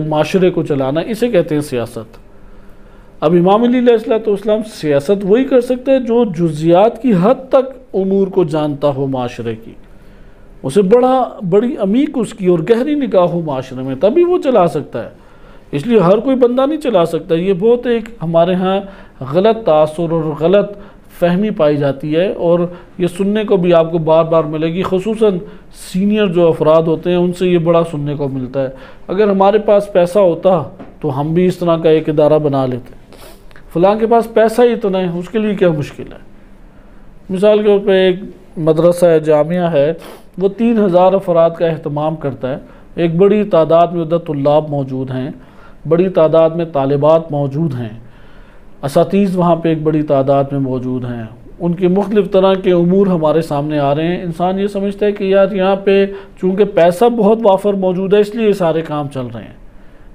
معاشرے کو چلانا، اسے کہتے ہیں سیاست۔ اب امام علی علیہ السلام سیاست وہی کر سکتے ہیں جو جزیات کی حد تک امور کو جانتا ہو معاشرے کی، اسے بڑی عمیق اس کی اور گہری نگاہ ہو معاشرے میں، تبھی وہ چلا سکتا ہے۔ اس لیے ہر کوئی بندہ نہیں چلا سکتا۔ یہ بہت ایک ہمارے ہاں غلط تاثر اور غلط فہمی پائی جاتی ہے، اور یہ سننے کو بھی آپ کو بار بار ملے گی، خصوصاً سینئر جو افراد ہوتے ہیں ان سے یہ بڑا سننے کو ملتا ہے۔ اگر ہمارے پاس پیسہ ہوتا تو ہم بھی اس طرح کا ایک ادارہ بنا لیتے، فلاں کے پاس پیسہ ہی اتنا ہے، اس کے لیے کیا مشکل ہے؟ مثال کے طور پہ ایک مدرسہ ہے، جامعہ ہے، وہ 3000 افراد کا اہتمام کرتا ہے، ایک بڑی تعداد میں ادھر طلاب موجود ہیں، بڑی تعداد میں طالبات موجود ہیں، اساتذہ وہاں پہ ایک بڑی تعداد میں موجود ہیں، ان کے مختلف طرح کے امور ہمارے سامنے آ رہے ہیں۔ انسان یہ سمجھتا ہے کہ یار یہاں پہ چونکہ پیسہ بہت وافر موجود ہے اس لیے یہ سارے کام چل رہے ہیں،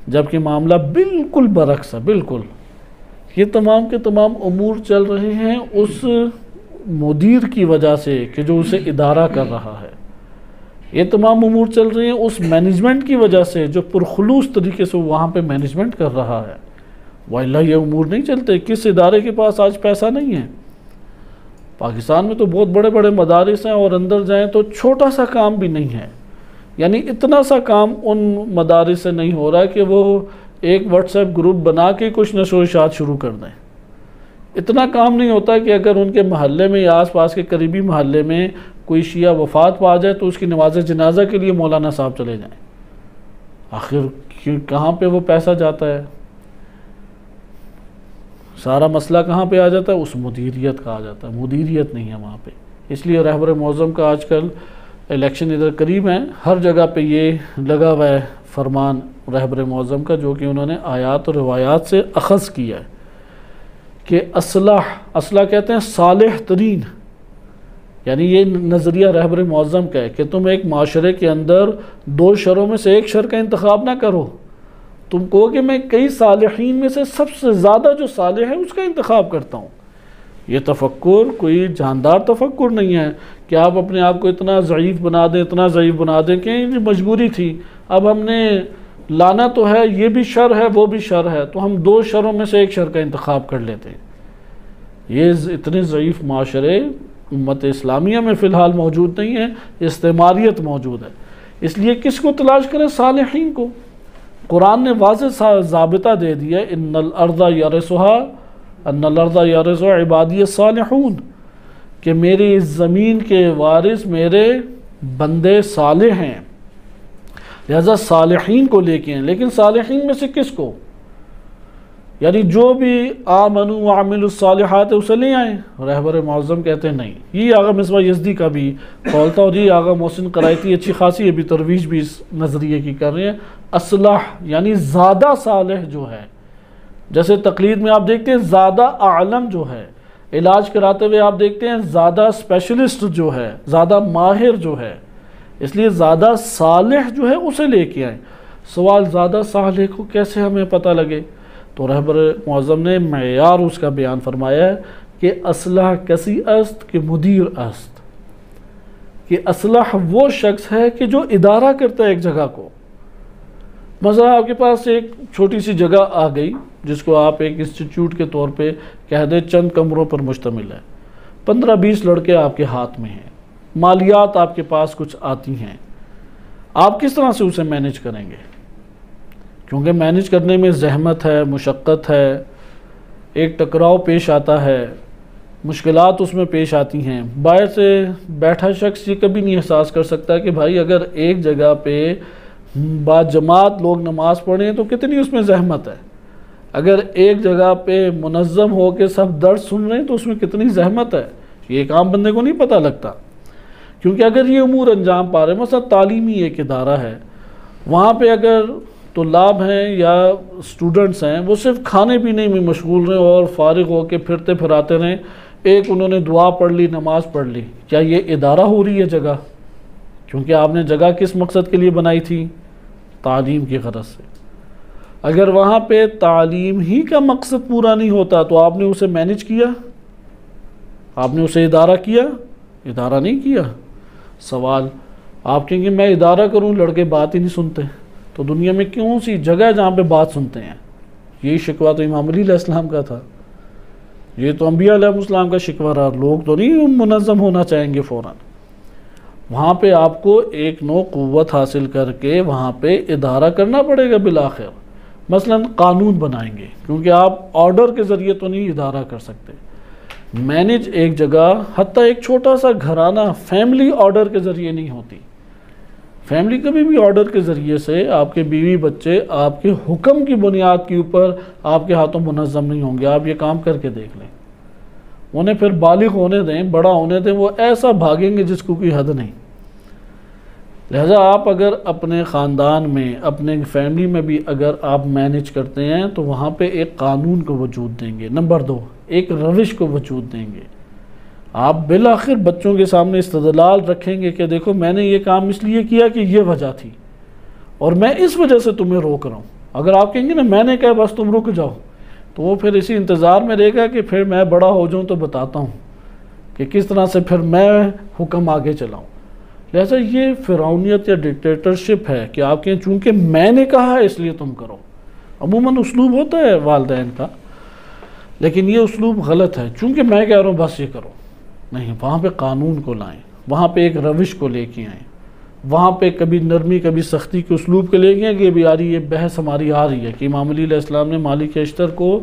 جبکہ معاملہ بالکل برعکس ہے۔ بالکل یہ تمام کے تمام امور چل رہے ہیں اس مدیر کی وجہ سے کہ جو اسے ادارہ کر رہا ہے، یہ تمام امور چل رہے ہیں اس مینجمنٹ کی وجہ سے جو پرخلوص طریقے سے وہاں پہ مینجمنٹ کر رہا ہے، وإلا یہ امور نہیں چلتے۔ کس ادارے کے پاس آج پیسہ نہیں ہے؟ پاکستان میں تو بہت بڑے بڑے مدارس ہیں، اور اندر جائیں تو چھوٹا سا کام بھی نہیں ہے، یعنی اتنا سا کام ان مدارس سے نہیں ہو رہا کہ وہ ایک واٹس ایپ گروپ بنا کے کچھ نشر و اشاعت شروع کر دیں۔ اتنا کام نہیں ہوتا کہ اگر ان کے محلے میں یا آس پاس کے قریبی محلے میں کوئی شیعہ وفات پا جائے تو اس کی نماز جنازہ کے لیے مولانا صاحب چلے جائیں۔ آخر کہاں پہ وہ پیسہ جاتا ہے؟ سارا مسئلہ کہاں پہ آ جاتا ہے؟ اس مدیریت کا آ جاتا ہے۔ مدیریت نہیں ہے وہاں پہ۔ اس لیے رہبر معظم کا آج کل الیکشن ادھر قریب ہیں، ہر جگہ پہ یہ لگا ہوا ہے فرمان رہبر معظم کا، جو کہ انہوں نے آیات اور روایات سے اخذ کیا ہے کہ اصلاح کہتے ہیں صالح ترین، یعنی یہ نظریہ رہبر معظم کا ہے کہ تم ایک معاشرے کے اندر 2 شروں میں سے ایک شر کا انتخاب نہ کرو، تم کہو کہ میں کئی صالحین میں سے سب سے زیادہ جو صالح ہے اس کا انتخاب کرتا ہوں۔ یہ تفکر کوئی جاندار تفکر نہیں ہے کہ آپ اپنے آپ کو اتنا ضعیف بنا دیں، اتنا ضعیف بنا دیں کہ یہ مجبوری تھی، اب ہم نے لانا تو ہے، یہ بھی شر ہے وہ بھی شر ہے، تو ہم 2 شروں میں سے ایک شر کا انتخاب کر لیتے ہیں۔ یہ اتنے ضعیف معاشرے امت اسلامیہ میں فی الحال موجود نہیں ہیں، استعماریت موجود ہے۔ اس لیے کس کو تلاش کریں؟ صالحین کو۔ قرآن نے واضح ضابطہ دے دیا ہے، ان الارض یرثها عبادی الصالحون، کہ میری اس زمین کے وارث میرے بندے صالح ہیں، لہذا صالحین کو لے کے ہیں۔ لیکن صالحین میں سے کس کو؟ یعنی جو بھی آمنوا وعملوا الصالحات اسے لے آئیں؟ رہبر معظم کہتے ہیں نہیں۔ یہ آغا مصباح یزدی کا بھی قول تھا، اور یہ آغا محسن قرائتی اچھی خاصی بھی ترویج بھی اس نظریے کی کر رہے ہیں۔ اصلح یعنی زیادہ صالح جو ہے، جیسے تقلید میں آپ دیکھتے ہیں زیادہ عالم جو ہے، علاج کراتے ہوئے آپ دیکھتے ہیں زیادہ اسپیشلسٹ جو ہے، زیادہ ماہر جو ہے، اس لیے زیادہ صالح جو ہے اسے لے کے آئیں۔ سوال زیادہ صالح کو کیسے ہمیں پتہ لگے؟ تو رہبر معظم نے معیار اس کا بیان فرمایا ہے کہ اصلح کسی است کہ مدیر است، کہ اصلح وہ شخص ہے کہ جو ادارہ کرتا ہے ایک جگہ کو۔ مثلا آپ کے پاس ایک چھوٹی سی جگہ آ گئی جس کو آپ ایک انسٹیٹیوٹ کے طور پہ کہہ دیں چند کمروں پر مشتمل ہے، 15-20 لڑکے آپ کے ہاتھ میں ہیں، مالیات آپ کے پاس کچھ آتی ہیں، آپ کس طرح سے اسے مینج کریں گے؟ کیونکہ مینج کرنے میں زحمت ہے، مشقت ہے، ایک ٹکراؤ پیش آتا ہے، مشکلات اس میں پیش آتی ہیں۔ باہر سے بیٹھا شخص یہ کبھی نہیں احساس کر سکتا کہ بھائی اگر ایک جگہ پہ بعد جماعت لوگ نماز پڑھیں تو کتنی اس میں زحمت ہے، اگر ایک جگہ پہ منظم ہو کے سب درس سن رہے ہیں تو اس میں کتنی زحمت ہے، یہ ایک عام بندے کو نہیں پتہ لگتا۔ کیونکہ اگر یہ امور انجام پا رہے ہیں، مثلا تعلیمی ایک ادارہ ہے، وہاں پہ اگر طلاب ہیں یا اسٹوڈنٹس ہیں وہ صرف کھانے پینے میں مشغول رہیں اور فارغ ہو کے پھرتے پھراتے رہیں، ایک انہوں نے دعا پڑھ لی، نماز پڑھ لی، کیا یہ ادارہ ہو رہی ہے جگہ؟ کیونکہ آپ نے جگہ کس مقصد کے لیے بنائی تھی؟ تعلیم کی غرض سے۔ اگر وہاں پہ تعلیم ہی کا مقصد پورا نہیں ہوتا تو آپ نے اسے مینج کیا؟ آپ نے اسے ادارہ کیا؟ ادارہ نہیں کیا۔ سوال آپ کہیں گے میں ادارہ کروں، لڑکے بات ہی نہیں سنتے، تو دنیا میں کیوں سی جگہ ہے جہاں پہ بات سنتے ہیں؟ یہی شکوہ تو امام علی علیہ السلام کا تھا، یہ تو انبیاء علیہ السلام کا شکوہ رہا، لوگ تو نہیں منظم ہونا چاہیں گے فوراً۔ وہاں پہ آپ کو ایک نو قوت حاصل کر کے وہاں پہ ادارہ کرنا پڑے گا بالآخر۔ مثلا قانون بنائیں گے، کیونکہ آپ آرڈر کے ذریعے تو نہیں ادارہ کر سکتے، مینج ایک جگہ، حتیٰ ایک چھوٹا سا گھرانہ فیملی آرڈر کے ذریعے نہیں ہوتی۔ فیملی کبھی بھی آرڈر کے ذریعے سے آپ کے بیوی بچے آپ کے حکم کی بنیاد کے اوپر آپ کے ہاتھوں منظم نہیں ہوں گے۔ آپ یہ کام کر کے دیکھ لیں، انہیں پھر بالغ ہونے دیں، بڑا ہونے دیں، وہ ایسا بھاگیں گے جس کو کوئی حد نہیں۔ لہذا آپ اگر اپنے خاندان میں، اپنے فیملی میں بھی اگر آپ مینج کرتے ہیں تو وہاں پہ ایک قانون کو وجود دیں گے، نمبر 2 ایک روش کو وجود دیں گے۔ آپ بالآخر بچوں کے سامنے استدلال رکھیں گے کہ دیکھو میں نے یہ کام اس لیے کیا کہ یہ وجہ تھی اور میں اس وجہ سے تمہیں روک رہا ہوں۔ اگر آپ کہیں گے نا میں نے کہا بس تم رک جاؤ، تو وہ پھر اسی انتظار میں رہے گا کہ پھر میں بڑا ہو جاؤں تو بتاتا ہوں کہ کس طرح سے پھر میں حکم آگے چلاؤں۔ لہذا یہ فرعونیت یا ڈکٹیٹرشپ ہے کہ آپ کہیں چونکہ میں نے کہا ہے اس لیے تم کرو۔ عموماً اسلوب ہوتا ہے والدین کا، لیکن یہ اسلوب غلط ہے، چونکہ میں کہہ رہا ہوں بس یہ کرو۔ نہیں، وہاں پہ قانون کو لائیں، وہاں پہ ایک روش کو لے کے آئیں، وہاں پہ کبھی نرمی کبھی سختی کے اسلوب کے لے کے آئیں کہ بھی آ رہی ہے، بحث ہماری آ رہی ہے کہ امام علی علیہ السلام نے مالک اشتر کو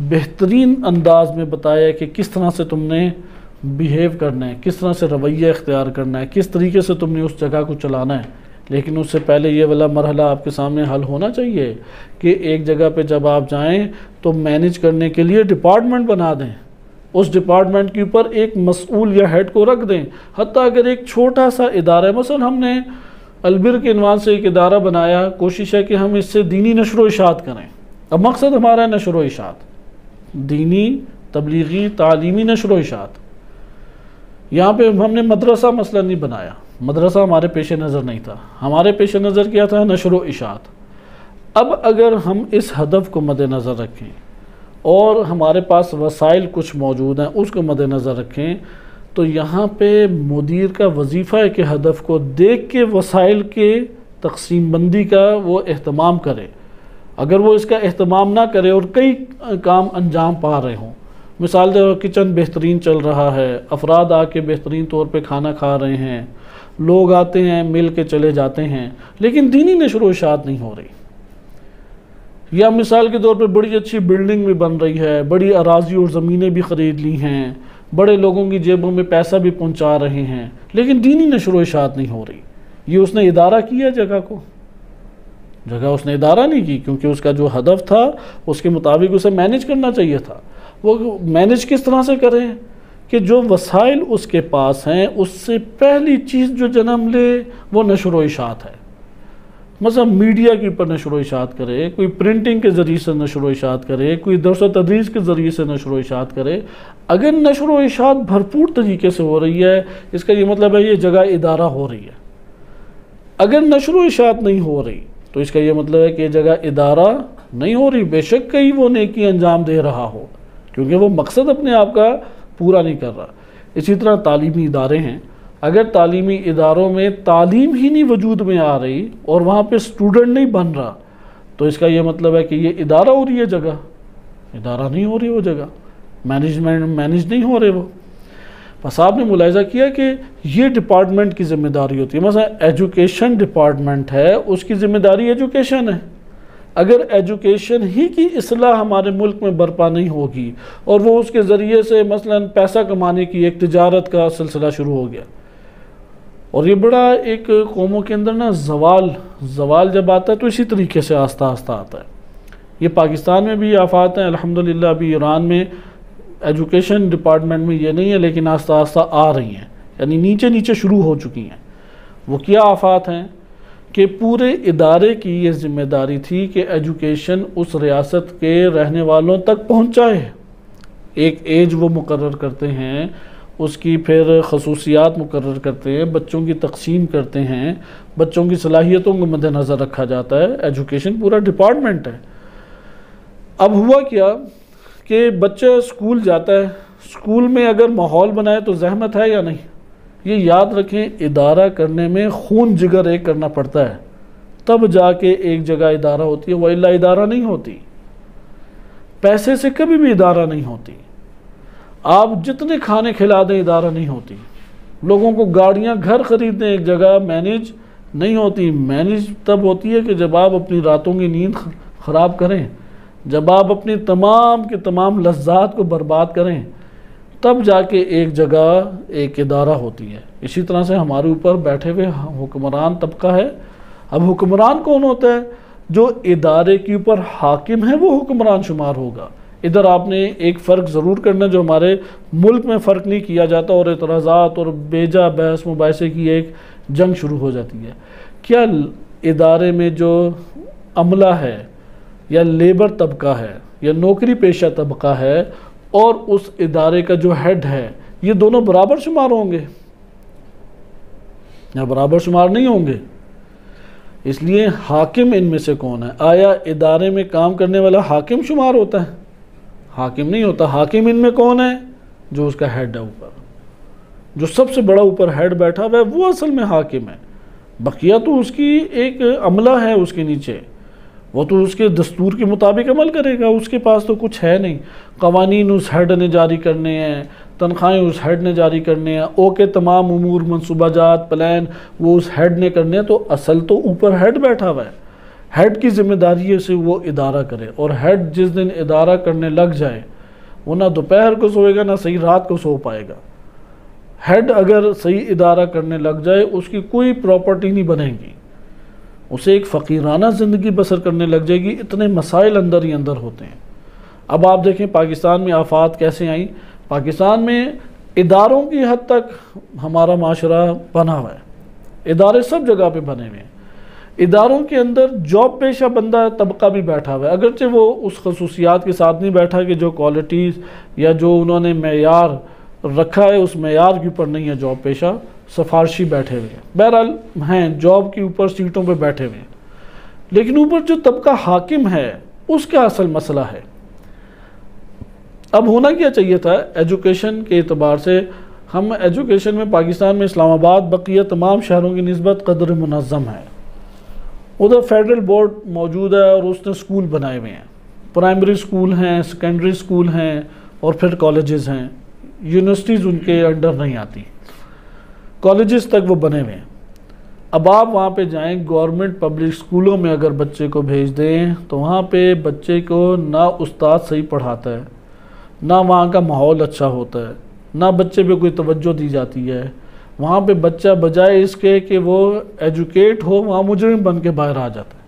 بہترین انداز میں بتایا کہ کس طرح سے تم نے بیہیو کرنا ہے، کس طرح سے رویہ اختیار کرنا ہے، کس طریقے سے تم نے اس جگہ کو چلانا ہے۔ لیکن اس سے پہلے یہ والا مرحلہ آپ کے سامنے حل ہونا چاہیے کہ ایک جگہ پہ جب آپ جائیں تو مینج کرنے کے لیے ڈپارٹمنٹ بنا دیں، اس ڈپارٹمنٹ کے اوپر ایک مسئول یا ہیڈ کو رکھ دیں۔ حتیٰ اگر ایک چھوٹا سا ادارہ ہے، مثلا ہم نے البر کے عنوان سے ایک ادارہ بنایا، کوشش ہے کہ ہم اس سے دینی نشر و اشاعت کریں۔ اب مقصد ہمارا ہے نشر و اشاعت، دینی تبلیغی تعلیمی نشر و اشاعت۔ یہاں پہ ہم نے مدرسہ مثلا نہیں بنایا، مدرسہ ہمارے پیش نظر نہیں تھا، ہمارے پیش نظر کیا تھا؟ نشر و اشاعت۔ اب اگر ہم اس ہدف کو مد نظر رکھیں اور ہمارے پاس وسائل کچھ موجود ہیں اس کو مد نظر رکھیں، تو یہاں پہ مدیر کا وظیفہ ہے کہ ہدف کو دیکھ کے وسائل کے تقسیم بندی کا وہ اہتمام کرے۔ اگر وہ اس کا اہتمام نہ کرے اور کئی کام انجام پا رہے ہوں، مثال دے کچن بہترین چل رہا ہے، افراد آ کے بہترین طور پہ کھانا کھا رہے ہیں، لوگ آتے ہیں مل کے چلے جاتے ہیں، لیکن دینی نشر و اشاعت نہیں ہو رہی، یا مثال کے طور پہ بڑی اچھی بلڈنگ بھی بن رہی ہے، بڑی اراضی اور زمینیں بھی خرید لی ہیں، بڑے لوگوں کی جیبوں میں پیسہ بھی پہنچا رہے ہیں، لیکن دینی نشر و اشاعت نہیں ہو رہی۔ یہ اس نے ادارہ کیا جگہ کو؟ جگہ اس نے ادارہ نہیں کی، کیونکہ اس کا جو ہدف تھا اس کے مطابق اسے مینج کرنا چاہیے تھا۔ وہ مینج کس طرح سے کریں کہ جو وسائل اس کے پاس ہیں اس سے پہلی چیز جو جنم لے وہ نشر و اشاعت ہے۔ مثلا میڈیا کے اوپر نشر و اشاعت کرے، کوئی پرنٹنگ کے ذریعے سے نشر و اشاعت کرے، کوئی درس و تدریس کے ذریعے سے نشر و اشاعت کرے، اگر نشر و اشاعت بھرپور طریقے سے ہو رہی ہے، اس کا یہ مطلب ہے یہ جگہ ادارہ ہو رہی ہے۔ اگر نشر و اشاعت نہیں ہو رہی تو اس کا یہ مطلب ہے کہ یہ جگہ ادارہ نہیں ہو رہی، بے شک کہیں وہ نیکی انجام دے رہا ہو، کیونکہ وہ مقصد اپنے آپ کا پورا نہیں کر رہا۔ اسی طرح تعلیمی ادارے ہیں، اگر تعلیمی اداروں میں تعلیم ہی نہیں وجود میں آ رہی اور وہاں پہ اسٹوڈنٹ نہیں بن رہا تو اس کا یہ مطلب ہے کہ یہ ادارہ ہو رہی ہے، جگہ ادارہ نہیں ہو رہی، وہ جگہ مینج نہیں ہو رہے وہ۔ بس آپ نے ملاحظہ کیا کہ یہ ڈپارٹمنٹ کی ذمہ داری ہوتی ہے، مثلا ایجوکیشن ڈپارٹمنٹ ہے، اس کی ذمہ داری ایجوکیشن ہے۔ اگر ایجوکیشن ہی کی اصلاح ہمارے ملک میں برپا نہیں ہوگی اور وہ اس کے ذریعے سے مثلا پیسہ کمانے کی ایک تجارت کا سلسلہ شروع ہو گیا، اور یہ بڑا ایک قوموں کے اندر نا زوال جب آتا ہے تو اسی طریقے سے آہستہ آہستہ آتا ہے۔ یہ پاکستان میں بھی آفات ہیں، الحمدللہ ابھی ایران میں ایجوکیشن ڈپارٹمنٹ میں یہ نہیں ہے، لیکن آہستہ آہستہ آ رہی ہیں، یعنی نیچے شروع ہو چکی ہیں۔ وہ کیا آفات ہیں کہ پورے ادارے کی یہ ذمہ داری تھی کہ ایجوکیشن اس ریاست کے رہنے والوں تک پہنچائے۔ ایک ایج وہ مقرر کرتے ہیں، اس کی پھر خصوصیات مقرر کرتے ہیں، بچوں کی تقسیم کرتے ہیں، بچوں کی صلاحیتوں کو مد نظر رکھا جاتا ہے۔ ایجوکیشن پورا ڈپارٹمنٹ ہے۔ اب ہوا کیا کہ بچہ اسکول جاتا ہے، اسکول میں اگر ماحول بنائے تو زحمت ہے یا نہیں؟ یہ یاد رکھیں، ادارہ کرنے میں خون جگر ایک کرنا پڑتا ہے، تب جا کے ایک جگہ ادارہ ہوتی ہے، وَإِلَّا ادارہ نہیں ہوتی۔ پیسے سے کبھی بھی ادارہ نہیں ہوتی، آپ جتنے کھانے کھلا دیں ادارہ نہیں ہوتی، لوگوں کو گاڑیاں گھر خرید دیں، ایک جگہ مینج نہیں ہوتی۔ مینج تب ہوتی ہے کہ جب آپ اپنی راتوں کی نیند خراب کریں، جب آپ اپنی تمام کے تمام لذات کو برباد کریں، تب جا کے ایک جگہ ایک ادارہ ہوتی ہے۔ اسی طرح سے ہمارے اوپر بیٹھے ہوئے حکمران طبقہ ہے۔ اب حکمران کون ہوتا ہے؟ جو ادارے کے اوپر حاکم ہے وہ حکمران شمار ہوگا۔ ادھر آپ نے ایک فرق ضرور کرنا جو ہمارے ملک میں فرق نہیں کیا جاتا، اور اعتراضات اور بیجا بحث مباحثے کی ایک جنگ شروع ہو جاتی ہے۔ کیا ادارے میں جو عملہ ہے یا لیبر طبقہ ہے یا نوکری پیشہ طبقہ ہے اور اس ادارے کا جو ہیڈ ہے، یہ دونوں برابر شمار ہوں گے یا برابر شمار نہیں ہوں گے؟ اس لیے حاکم ان میں سے کون ہے؟ آیا ادارے میں کام کرنے والا حاکم شمار ہوتا ہے؟ حاکم نہیں ہوتا۔ حاکم ان میں کون ہے؟ جو اس کا ہیڈ ہے اوپر، جو سب سے بڑا اوپر ہیڈ بیٹھا ہوا ہے، وہ اصل میں حاکم ہے۔ بقیہ تو اس کی ایک عملہ ہے اس کے نیچے، وہ تو اس کے دستور کے مطابق عمل کرے گا، اس کے پاس تو کچھ ہے نہیں۔ قوانین اس ہیڈ نے جاری کرنے ہیں، تنخواہیں اس ہیڈ نے جاری کرنے ہیں، کے تمام امور منصوبہ جات پلان وہ اس ہیڈ نے کرنے ہیں۔ تو اصل تو اوپر ہیڈ بیٹھا ہوا ہے، ہیڈ کی ذمہ داری سے وہ ادارہ کرے، اور ہیڈ جس دن ادارہ کرنے لگ جائے وہ نہ دوپہر کو سوئے گا نہ صحیح رات کو سو پائے گا۔ ہیڈ اگر صحیح ادارہ کرنے لگ جائے اس کی کوئی پراپرٹی نہیں بنے گی، اسے ایک فقیرانہ زندگی بسر کرنے لگ جائے گی۔ اتنے مسائل اندر ہی اندر ہوتے ہیں۔ اب آپ دیکھیں پاکستان میں آفات کیسے آئیں۔ پاکستان میں اداروں کی حد تک ہمارا معاشرہ بنا ہوا ہے، ادارے سب جگہ پہ بنے ہوئے ہیں۔ اداروں کے اندر جاب پیشہ بندہ طبقہ بھی بیٹھا ہوا ہے، اگرچہ وہ اس خصوصیات کے ساتھ نہیں بیٹھا کہ جو کوالٹیز یا جو انہوں نے معیار رکھا ہے اس معیار کے اوپر نہیں ہے جاب پیشہ، سفارشی بیٹھے ہوئے ہیں، بہرحال ہیں جاب کے اوپر سیٹوں پہ بیٹھے ہوئے ہیں، لیکن اوپر جو طبقہ حاکم ہے اس کا اصل مسئلہ ہے۔ اب ہونا کیا چاہیے تھا ایجوکیشن کے اعتبار سے؟ ہم ایجوکیشن میں پاکستان میں اسلام آباد بقیہ تمام شہروں کی نسبت قدر منظم ہے۔ ادھر فیڈرل بورڈ موجود ہے اور اس نے سکول بنائے ہوئے ہیں، پرائمری سکول ہیں، سیکنڈری سکول ہیں، اور پھر کالجز ہیں۔ یونیورسٹیز ان کے انڈر نہیں آتی، کالجز تک وہ بنے ہوئے ہیں۔ اب آپ وہاں پہ جائیں، گورنمنٹ پبلک سکولوں میں اگر بچے کو بھیج دیں تو وہاں پہ بچے کو نہ استاد صحیح پڑھاتا ہے، نہ وہاں کا ماحول اچھا ہوتا ہے، نہ بچے پہ کوئی توجہ دی جاتی ہے۔ وہاں پہ بچہ بجائے اس کے کہ وہ ایجوکیٹ ہو، وہاں مجرم بن کے باہر آ جاتا ہے۔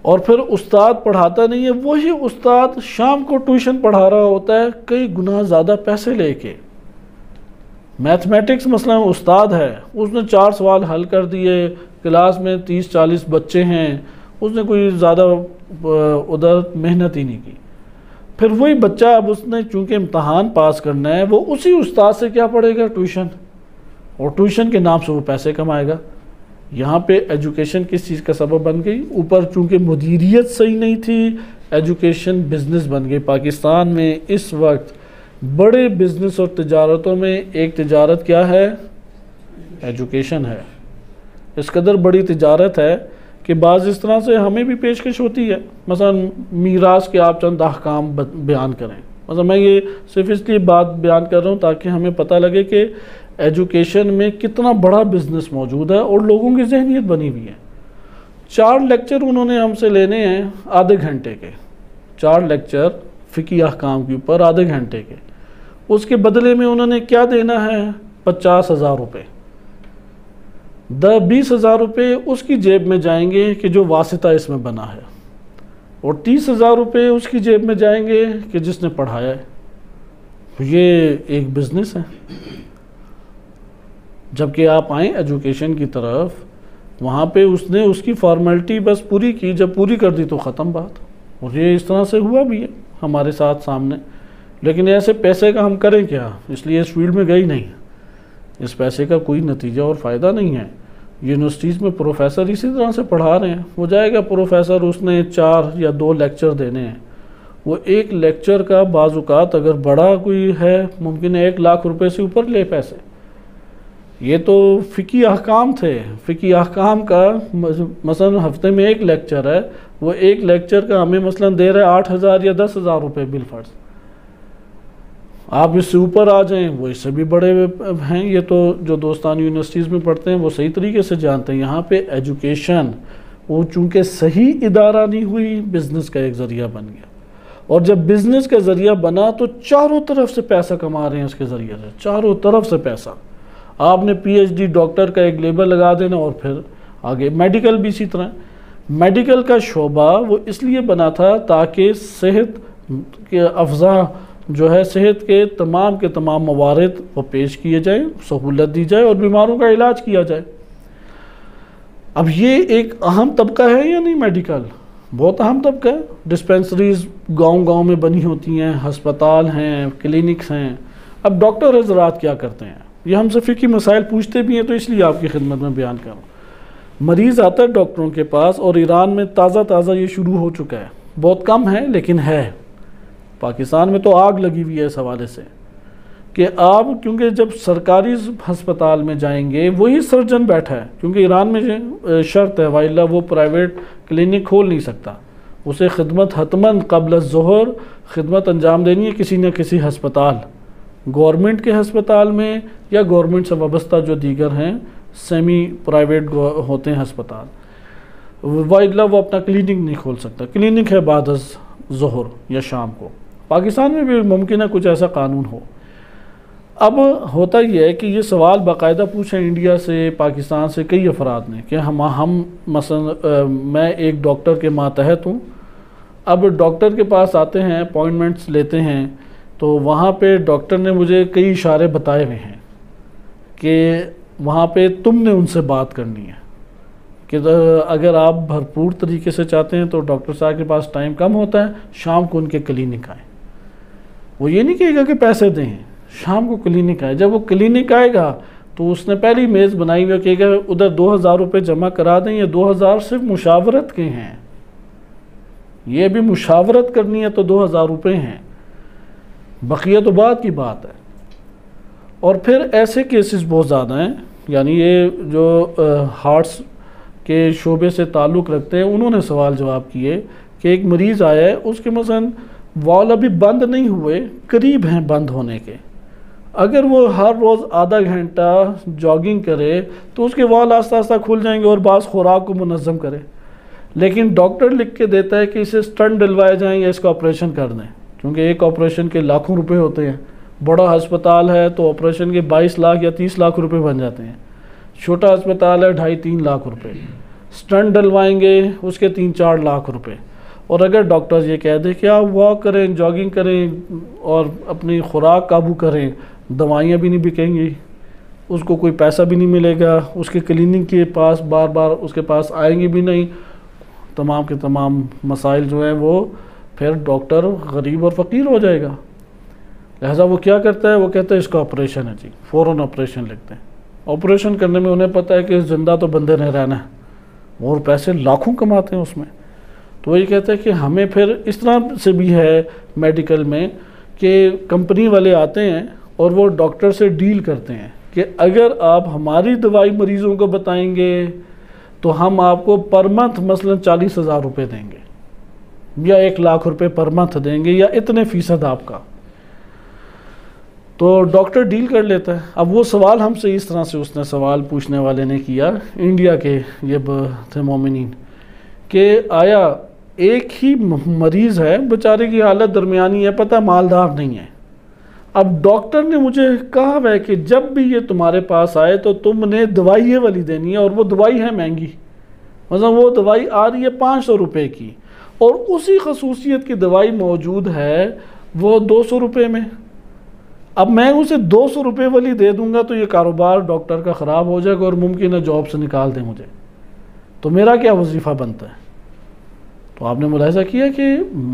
اور پھر استاد پڑھاتا نہیں ہے، وہی استاد شام کو ٹیوشن پڑھا رہا ہوتا ہے کئی گنا زیادہ پیسے لے کے۔ میتھمیٹکس مثلا استاد ہے، اس نے 4 سوال حل کر دیے، کلاس میں 30-40 بچے ہیں، اس نے کوئی زیادہ ادھر محنت ہی نہیں کی. پھر وہی بچہ اب اس نے چونکہ امتحان پاس کرنا ہے، وہ اسی استاد سے کیا پڑھے گا؟ ٹیوشن. اور ٹیوشن کے نام سے وہ پیسے کمائے گا. یہاں پہ ایجوکیشن کس چیز کا سبب بن گئی؟ اوپر چونکہ مدیریت صحیح نہیں تھی، ایجوکیشن بزنس بن گئی. پاکستان میں اس وقت بڑے بزنس اور تجارتوں میں ایک تجارت کیا ہے؟ ایجوکیشن ہے. اس قدر بڑی تجارت ہے کہ بعض اس طرح سے ہمیں بھی پیشکش ہوتی ہے، مثلا میراث کے آپ چند احکام بیان کریں. مثلا میں یہ صرف اس لیے بات بیان کر رہا ہوں تاکہ ہمیں پتہ لگے کہ ایجوکیشن میں کتنا بڑا بزنس موجود ہے اور لوگوں کی ذہنیت بنی ہوئی ہے. 4 لیکچر انہوں نے ہم سے لینے ہیں آدھے گھنٹے کے، 4 لیکچر فقہی احکام کے اوپر آدھے گھنٹے کے. اس کے بدلے میں انہوں نے کیا دینا ہے؟ 50,000 روپے. 20,000 روپے اس کی جیب میں جائیں گے کہ جو واسطہ اس میں بنا ہے، اور 30,000 روپے اس کی جیب میں جائیں گے کہ جس نے پڑھایا ہے. یہ ایک بزنس ہے. جبکہ آپ آئیں ایجوکیشن کی طرف، وہاں پہ اس نے اس کی فارمیلٹی بس پوری کی، جب پوری کر دی تو ختم بات. اور یہ اس طرح سے ہوا بھی ہے ہمارے ساتھ سامنے. لیکن ایسے پیسے کا ہم کریں کیا؟ اس لیے اس فیلڈ میں گئی نہیں. اس پیسے کا کوئی نتیجہ اور فائدہ نہیں ہے. یونیورسٹیز میں پروفیسر اسی طرح سے پڑھا رہے ہیں. وہ جائے گا پروفیسر، اس نے 4 یا 2 لیکچر دینے ہیں. وہ ایک لیکچر کا بعض اوقات اگر بڑا کوئی ہے ممکن ہے 1 لاکھ روپے سے اوپر لے پیسے. یہ تو فقہی احکام تھے. فقہی احکام کا مثلا ہفتے میں 1 لیکچر ہے، وہ 1 لیکچر کا ہمیں مثلا دے رہے 8,000 یا 10,000 روپے بالفرض. آپ اس سے اوپر آ جائیں، وہ اس سے بھی بڑے ہیں. یہ تو جو دوستان یونیورسٹیز میں پڑھتے ہیں وہ صحیح طریقے سے جانتے ہیں. یہاں پہ ایجوکیشن وہ چونکہ صحیح ادارہ نہیں ہوئی، بزنس کا ایک ذریعہ بن گیا. اور جب بزنس کا ذریعہ بنا تو چاروں طرف سے پیسہ کما رہے ہیں اس کے ذریعے سے، چاروں طرف سے پیسہ. آپ نے PhD ڈاکٹر کا ایک لیبل لگا دینا اور پھر آگے. میڈیکل بھی اسی طرح. میڈیکل کا شعبہ وہ اس لیے بنا تھا تاکہ صحت کے افزا جو ہے، صحت کے تمام موارد وہ پیش کیے جائیں، سہولت دی جائے اور بیماروں کا علاج کیا جائے. اب یہ ایک اہم طبقہ ہے یا نہیں؟ میڈیکل بہت اہم طبقہ ہے. ڈسپینسریز گاؤں میں بنی ہوتی ہیں، ہسپتال ہیں، کلینکس ہیں. اب ڈاکٹر حضرات کیا کرتے ہیں؟ یہ ہم سے فقہی مسائل پوچھتے بھی ہیں تو اس لیے آپ کی خدمت میں بیان کر رہا ہوں. مریض آتا ہے ڈاکٹروں کے پاس، اور ایران میں تازہ یہ شروع ہو چکا ہے. بہت کم ہے لیکن ہے. پاکستان میں تو آگ لگی ہوئی ہے اس حوالے سے کہ آپ کیونکہ جب سرکاری ہسپتال میں جائیں گے وہی سرجن بیٹھا ہے، کیونکہ ایران میں شرط ہے وائلہ وہ پرائیویٹ کلینک کھول نہیں سکتا. اسے خدمت حتماً قبل الظہر خدمت انجام دینی ہے کسی نہ کسی ہسپتال، گورنمنٹ کے ہسپتال میں یا گورنمنٹ سے وابستہ جو دیگر ہیں سیمی پرائیویٹ ہوتے ہیں ہسپتال. وائلہ وہ اپنا کلینک نہیں کھول سکتا. کلینک ہے بعد از ظہر یا شام کو. پاکستان میں بھی ممکن ہے کچھ ایسا قانون ہو. اب ہوتا یہ ہے کہ یہ سوال باقاعدہ پوچھیں انڈیا سے، پاکستان سے کئی افراد نے کہ ہم مثلا میں ایک ڈاکٹر کے ماتحت ہوں. اب ڈاکٹر کے پاس آتے ہیں، اپوائنٹمنٹس لیتے ہیں، تو وہاں پہ ڈاکٹر نے مجھے کئی اشارے بتائے ہوئے ہیں کہ وہاں پہ تم نے ان سے بات کرنی ہے کہ اگر آپ بھرپور طریقے سے چاہتے ہیں تو ڈاکٹر صاحب کے پاس ٹائم کم ہوتا ہے، شام کو ان کے کلینک آئیں. وہ یہ نہیں کہے گا کہ پیسے دیں، شام کو کلینک آئے. جب وہ کلینک آئے گا تو اس نے پہلی میز بنائی ہوئی کہے گا ادھر 2,000 روپے جمع کرا دیں. یہ 2,000 صرف مشاورت کے ہیں، یہ بھی مشاورت کرنی ہے تو 2,000 روپے ہیں، بقیہ تو بعد کی بات ہے. اور پھر ایسے کیسز بہت زیادہ ہیں، یعنی یہ جو ہارٹس کے شعبے سے تعلق رکھتے ہیں انہوں نے سوال جواب کیے کہ ایک مریض آیا ہے، اس کے مثلا وال ابھی بند نہیں ہوئے، قریب ہیں بند ہونے کے. اگر وہ ہر روز آدھا گھنٹہ جاگنگ کرے تو اس کے وال آہستہ آہستہ کھل جائیں گے اور بعض خوراک کو منظم کرے. لیکن ڈاکٹر لکھ کے دیتا ہے کہ اسے سٹنٹ ڈلوائے جائیں یا اس کا آپریشن کر دیں، کیونکہ ایک آپریشن کے لاکھوں روپے ہوتے ہیں. بڑا ہسپتال ہے تو آپریشن کے 22 لاکھ یا 30 لاکھ روپے بن جاتے ہیں. چھوٹا ہسپتال ہے 2.5-3 لاکھ روپے. سٹنٹ ڈلوائیں گے اس کے 3-4 لاکھ روپے. اور اگر ڈاکٹر یہ کہہ دے کہ آپ واک کریں، جاگنگ کریں اور اپنی خوراک قابو کریں، دوائیاں بھی نہیں بکیں گی. اس کو کوئی پیسہ بھی نہیں ملے گا، اس کے کلینک کے پاس بار بار اس کے پاس آئیں گے بھی نہیں، تمام کے تمام مسائل جو ہیں وہ پھر ڈاکٹر غریب اور فقیر ہو جائے گا۔ لہٰذا وہ کیا کرتا ہے، وہ کہتا ہے اس کا آپریشن ہے جی، فوراً آپریشن لکھتے ہیں۔ آپریشن کرنے میں انہیں پتہ ہے کہ زندہ تو بندے نے رہنا ہے، اور پیسے لاکھوں کماتے ہیں اس میں۔ تو وہ یہ کہتا ہے کہ ہمیں پھر اس طرح سے بھی ہے میڈیکل میں کہ کمپنی والے آتے ہیں اور وہ ڈاکٹر سے ڈیل کرتے ہیں کہ اگر آپ ہماری دوائی مریضوں کو بتائیں گے تو ہم آپ کو پر منتھ مثلا 40,000 روپے دیں گے، یا 1,00,000 روپے پر منتھ دیں گے، یا اتنے فیصد آپ کا۔ تو ڈاکٹر ڈیل کر لیتا ہے۔ اب وہ سوال ہم سے اس طرح سے اس نے سوال پوچھنے والے نے کیا، انڈیا کے یہ تھے مومنین، کہ آیا ایک ہی مریض ہے بیچارے کی حالت درمیانی ہے، پتہ مالدار نہیں ہے، اب ڈاکٹر نے مجھے کہا ہے کہ جب بھی یہ تمہارے پاس آئے تو تم نے دوائی یہ والی دینی ہے، اور وہ دوائی ہے مہنگی، مثلا وہ دوائی آ رہی ہے 500 روپے کی، اور اسی خصوصیت کی دوائی موجود ہے وہ 200 روپے میں۔ اب میں اسے 200 روپے والی دے دوں گا تو یہ کاروبار ڈاکٹر کا خراب ہو جائے گا اور ممکن ہے جاب سے نکال دیں مجھے، تو میرا کیا وظیفہ بنتا ہے؟ تو آپ نے ملاحظہ کیا کہ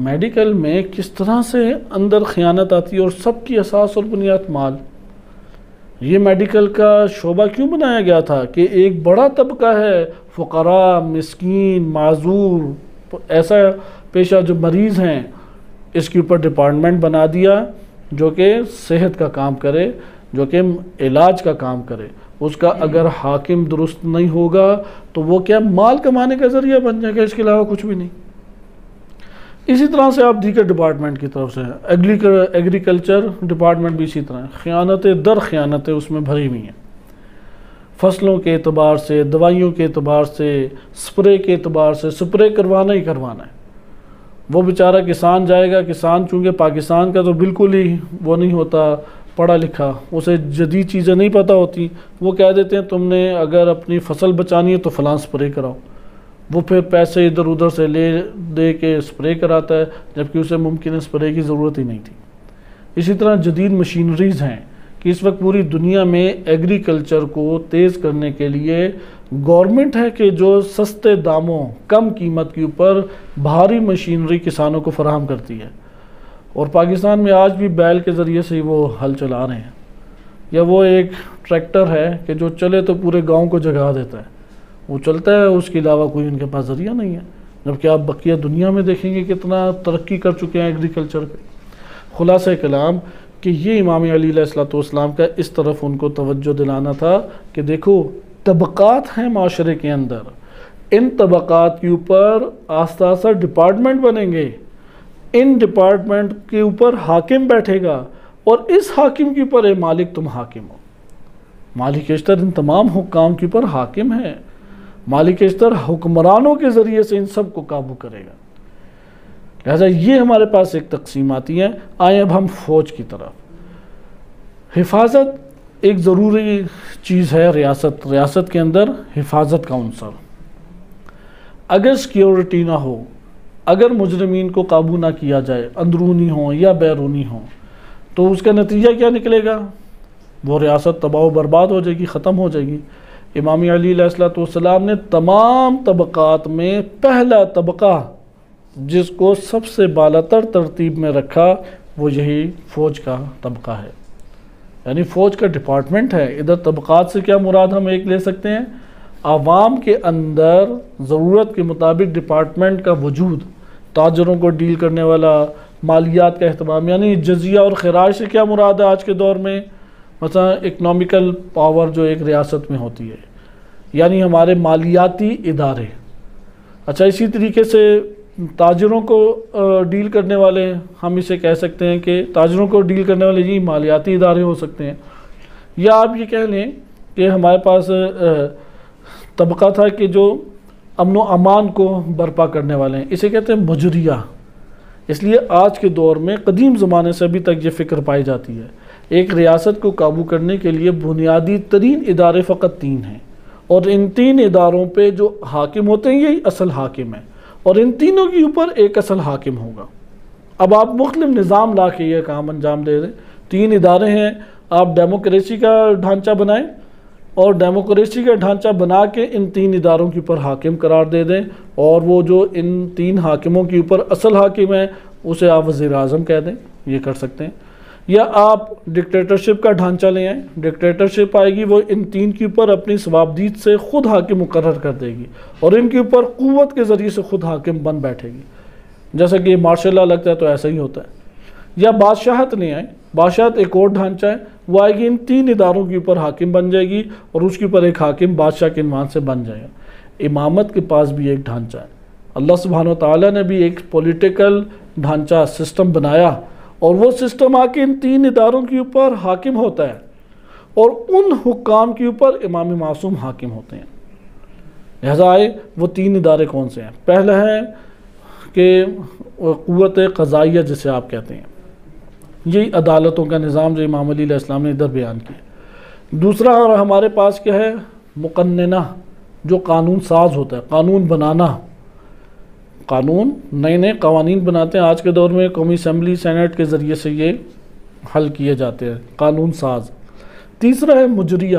میڈیکل میں کس طرح سے اندر خیانت آتی ہے، اور سب کی اساس اور بنیاد مال۔ یہ میڈیکل کا شعبہ کیوں بنایا گیا تھا کہ ایک بڑا طبقہ ہے، فقراء، مسکین، معذور، ایسا پیشہ جو مریض ہیں، اس کے اوپر ڈپارٹمنٹ بنا دیا جو کہ صحت کا کام کرے، جو کہ علاج کا کام کرے۔ اس کا اگر حاکم درست نہیں ہوگا تو وہ کیا مال کمانے کا ذریعہ بن جائے گا، اس کے علاوہ کچھ بھی نہیں۔ اسی طرح سے آپ دیگر ڈپارٹمنٹ کی طرف سے ایگریکلچر ڈپارٹمنٹ بھی اسی طرح خیانتیں در خیانتیں اس میں بھری ہوئی ہیں، فصلوں کے اعتبار سے، دوائیوں کے اعتبار سے، سپرے کے اعتبار سے، سپرے کروانا ہی کروانا ہے۔ وہ بیچارہ کسان جائے گا، کسان چونکہ پاکستان کا تو بالکل ہی وہ نہیں ہوتا پڑھا لکھا، اسے جدید چیزیں نہیں پتہ ہوتی، وہ کہہ دیتے ہیں تم نے اگر اپنی فصل بچانی ہے تو فلاں سپرے کراؤ، وہ پھر پیسے ادھر ادھر سے لے دے کے سپرے کراتا ہے، جبکہ اسے ممکن ہے سپرے کی ضرورت ہی نہیں تھی۔ اسی طرح جدید مشینریز ہیں کہ اس وقت پوری دنیا میں ایگریکلچر کو تیز کرنے کے لیے گورنمنٹ ہے کہ جو سستے داموں، کم قیمت کے اوپر بھاری مشینری کسانوں کو فراہم کرتی ہے، اور پاکستان میں آج بھی بیل کے ذریعے سے وہ ہل چلا رہے ہیں، یا وہ ایک ٹریکٹر ہے کہ جو چلے تو پورے گاؤں کو جگا دیتا ہے، وہ چلتا ہے، اس کے علاوہ کوئی ان کے پاس ذریعہ نہیں ہے، جبکہ آپ بقیہ دنیا میں دیکھیں گے کتنا ترقی کر چکے ہیں ایگریکلچر پہ۔ خلاصہ کلام کہ یہ امام علی علیہ السلام کا اس طرف ان کو توجہ دلانا تھا کہ دیکھو طبقات ہیں معاشرے کے اندر، ان طبقات کے اوپر آہستہ آہستہ ڈپارٹمنٹ بنیں گے، ان ڈپارٹمنٹ کے اوپر حاکم بیٹھے گا، اور اس حاکم کے اوپر اے مالک تم حاکم ہو۔ مالک اشتر ان تمام حکام کے اوپر حاکم ہے، مالک اشتر حکمرانوں کے ذریعے سے ان سب کو قابو کرے گا۔ لہذا یہ ہمارے پاس ایک تقسیم آتی ہے۔ آئیں اب ہم فوج کی طرف۔ حفاظت ایک ضروری چیز ہے، ریاست کے اندر حفاظت کا عنصر۔ اگر سیکیورٹی نہ ہو، اگر مجرمین کو قابو نہ کیا جائے، اندرونی ہوں یا بیرونی ہوں، تو اس کا نتیجہ کیا نکلے گا؟ وہ ریاست تباہ و برباد ہو جائے گی، ختم ہو جائے گی۔ امام علی علیہ السلام نے تمام طبقات میں پہلا طبقہ جس کو سب سے بالاتر ترتیب میں رکھا وہ یہی فوج کا طبقہ ہے، یعنی فوج کا ڈپارٹمنٹ ہے۔ ادھر طبقات سے کیا مراد ہم ایک لے سکتے ہیں؟ عوام کے اندر ضرورت کے مطابق ڈپارٹمنٹ کا وجود، تاجروں کو ڈیل کرنے والا، مالیات کا اہتمام، یعنی جزیہ اور خراج سے کیا مراد ہے آج کے دور میں؟ مثلا اکنامیکل پاور جو ایک ریاست میں ہوتی ہے، یعنی ہمارے مالیاتی ادارے۔ اچھا، اسی طریقے سے تاجروں کو ڈیل کرنے والے، ہم اسے کہہ سکتے ہیں کہ تاجروں کو ڈیل کرنے والے یہ مالیاتی ادارے ہو سکتے ہیں، یا آپ یہ کہہ لیں کہ ہمارے پاس طبقہ تھا کہ جو امن و امان کو برپا کرنے والے ہیں، اسے کہتے ہیں مجریہ۔ اس لیے آج کے دور میں قدیم زمانے سے ابھی تک یہ فکر پائی جاتی ہے، ایک ریاست کو قابو کرنے کے لیے بنیادی ترین ادارے فقط 3 ہیں، اور ان 3 اداروں پہ جو حاکم ہوتے ہیں یہی اصل حاکم ہے، اور ان تینوں کے اوپر ایک اصل حاکم ہوگا۔ اب آپ مختلف نظام لا کے یہ کام انجام دے دیں، 3 ادارے ہیں، آپ ڈیموکریسی کا ڈھانچہ بنائیں، اور ڈیموکریسی کا ڈھانچہ بنا کے ان 3 اداروں کے اوپر حاکم قرار دے دیں، اور وہ جو ان 3 حاکموں کے اوپر اصل حاکم ہے اسے آپ وزیر اعظم کہہ دیں، یہ کر سکتے ہیں۔ یا آپ ڈکٹیٹرشپ کا ڈھانچہ لے آئیں، ڈکٹیٹرشپ آئے گی وہ ان 3 کے اوپر اپنی ثوابدید سے خود حاکم مقرر کر دے گی اور ان کے اوپر قوت کے ذریعے سے خود حاکم بن بیٹھے گی، جیسا کہ مارشل لا لگتا ہے تو ایسا ہی ہوتا ہے۔ یا بادشاہت لے آئیں، بادشاہت ایک اور ڈھانچہ ہے، وہ آئے گی ان 3 اداروں کے اوپر حاکم بن جائے گی اور اس کے اوپر ایک حاکم بادشاہ کے عنوان سے بن جائے گا۔ امامت کے پاس بھی ایک ڈھانچہ ہے، اللہ سبحانہ و تعالیٰ نے بھی ایک پولیٹیکل ڈھانچہ سسٹم بنایا، اور وہ سسٹم آ کے ان 3 اداروں کے اوپر حاکم ہوتا ہے، اور ان حکام کے اوپر امام معصوم حاکم ہوتے ہیں۔ لہذا آئے وہ 3 ادارے کون سے ہیں؟ پہلا ہے کہ قوت قضائیہ جسے آپ کہتے ہیں، یہی عدالتوں کا نظام جو امام علی علیہ السلام نے ادھر بیان کیا۔ دوسرا اور ہمارے پاس کیا ہے؟ مقننہ، جو قانون ساز ہوتا ہے، قانون بنانا، قانون نئے نئے قوانین بناتے ہیں۔ آج کے دور میں قومی اسمبلی سینٹ کے ذریعے سے یہ حل کیے جاتے ہیں، قانون ساز۔ تیسرا ہے مجریہ،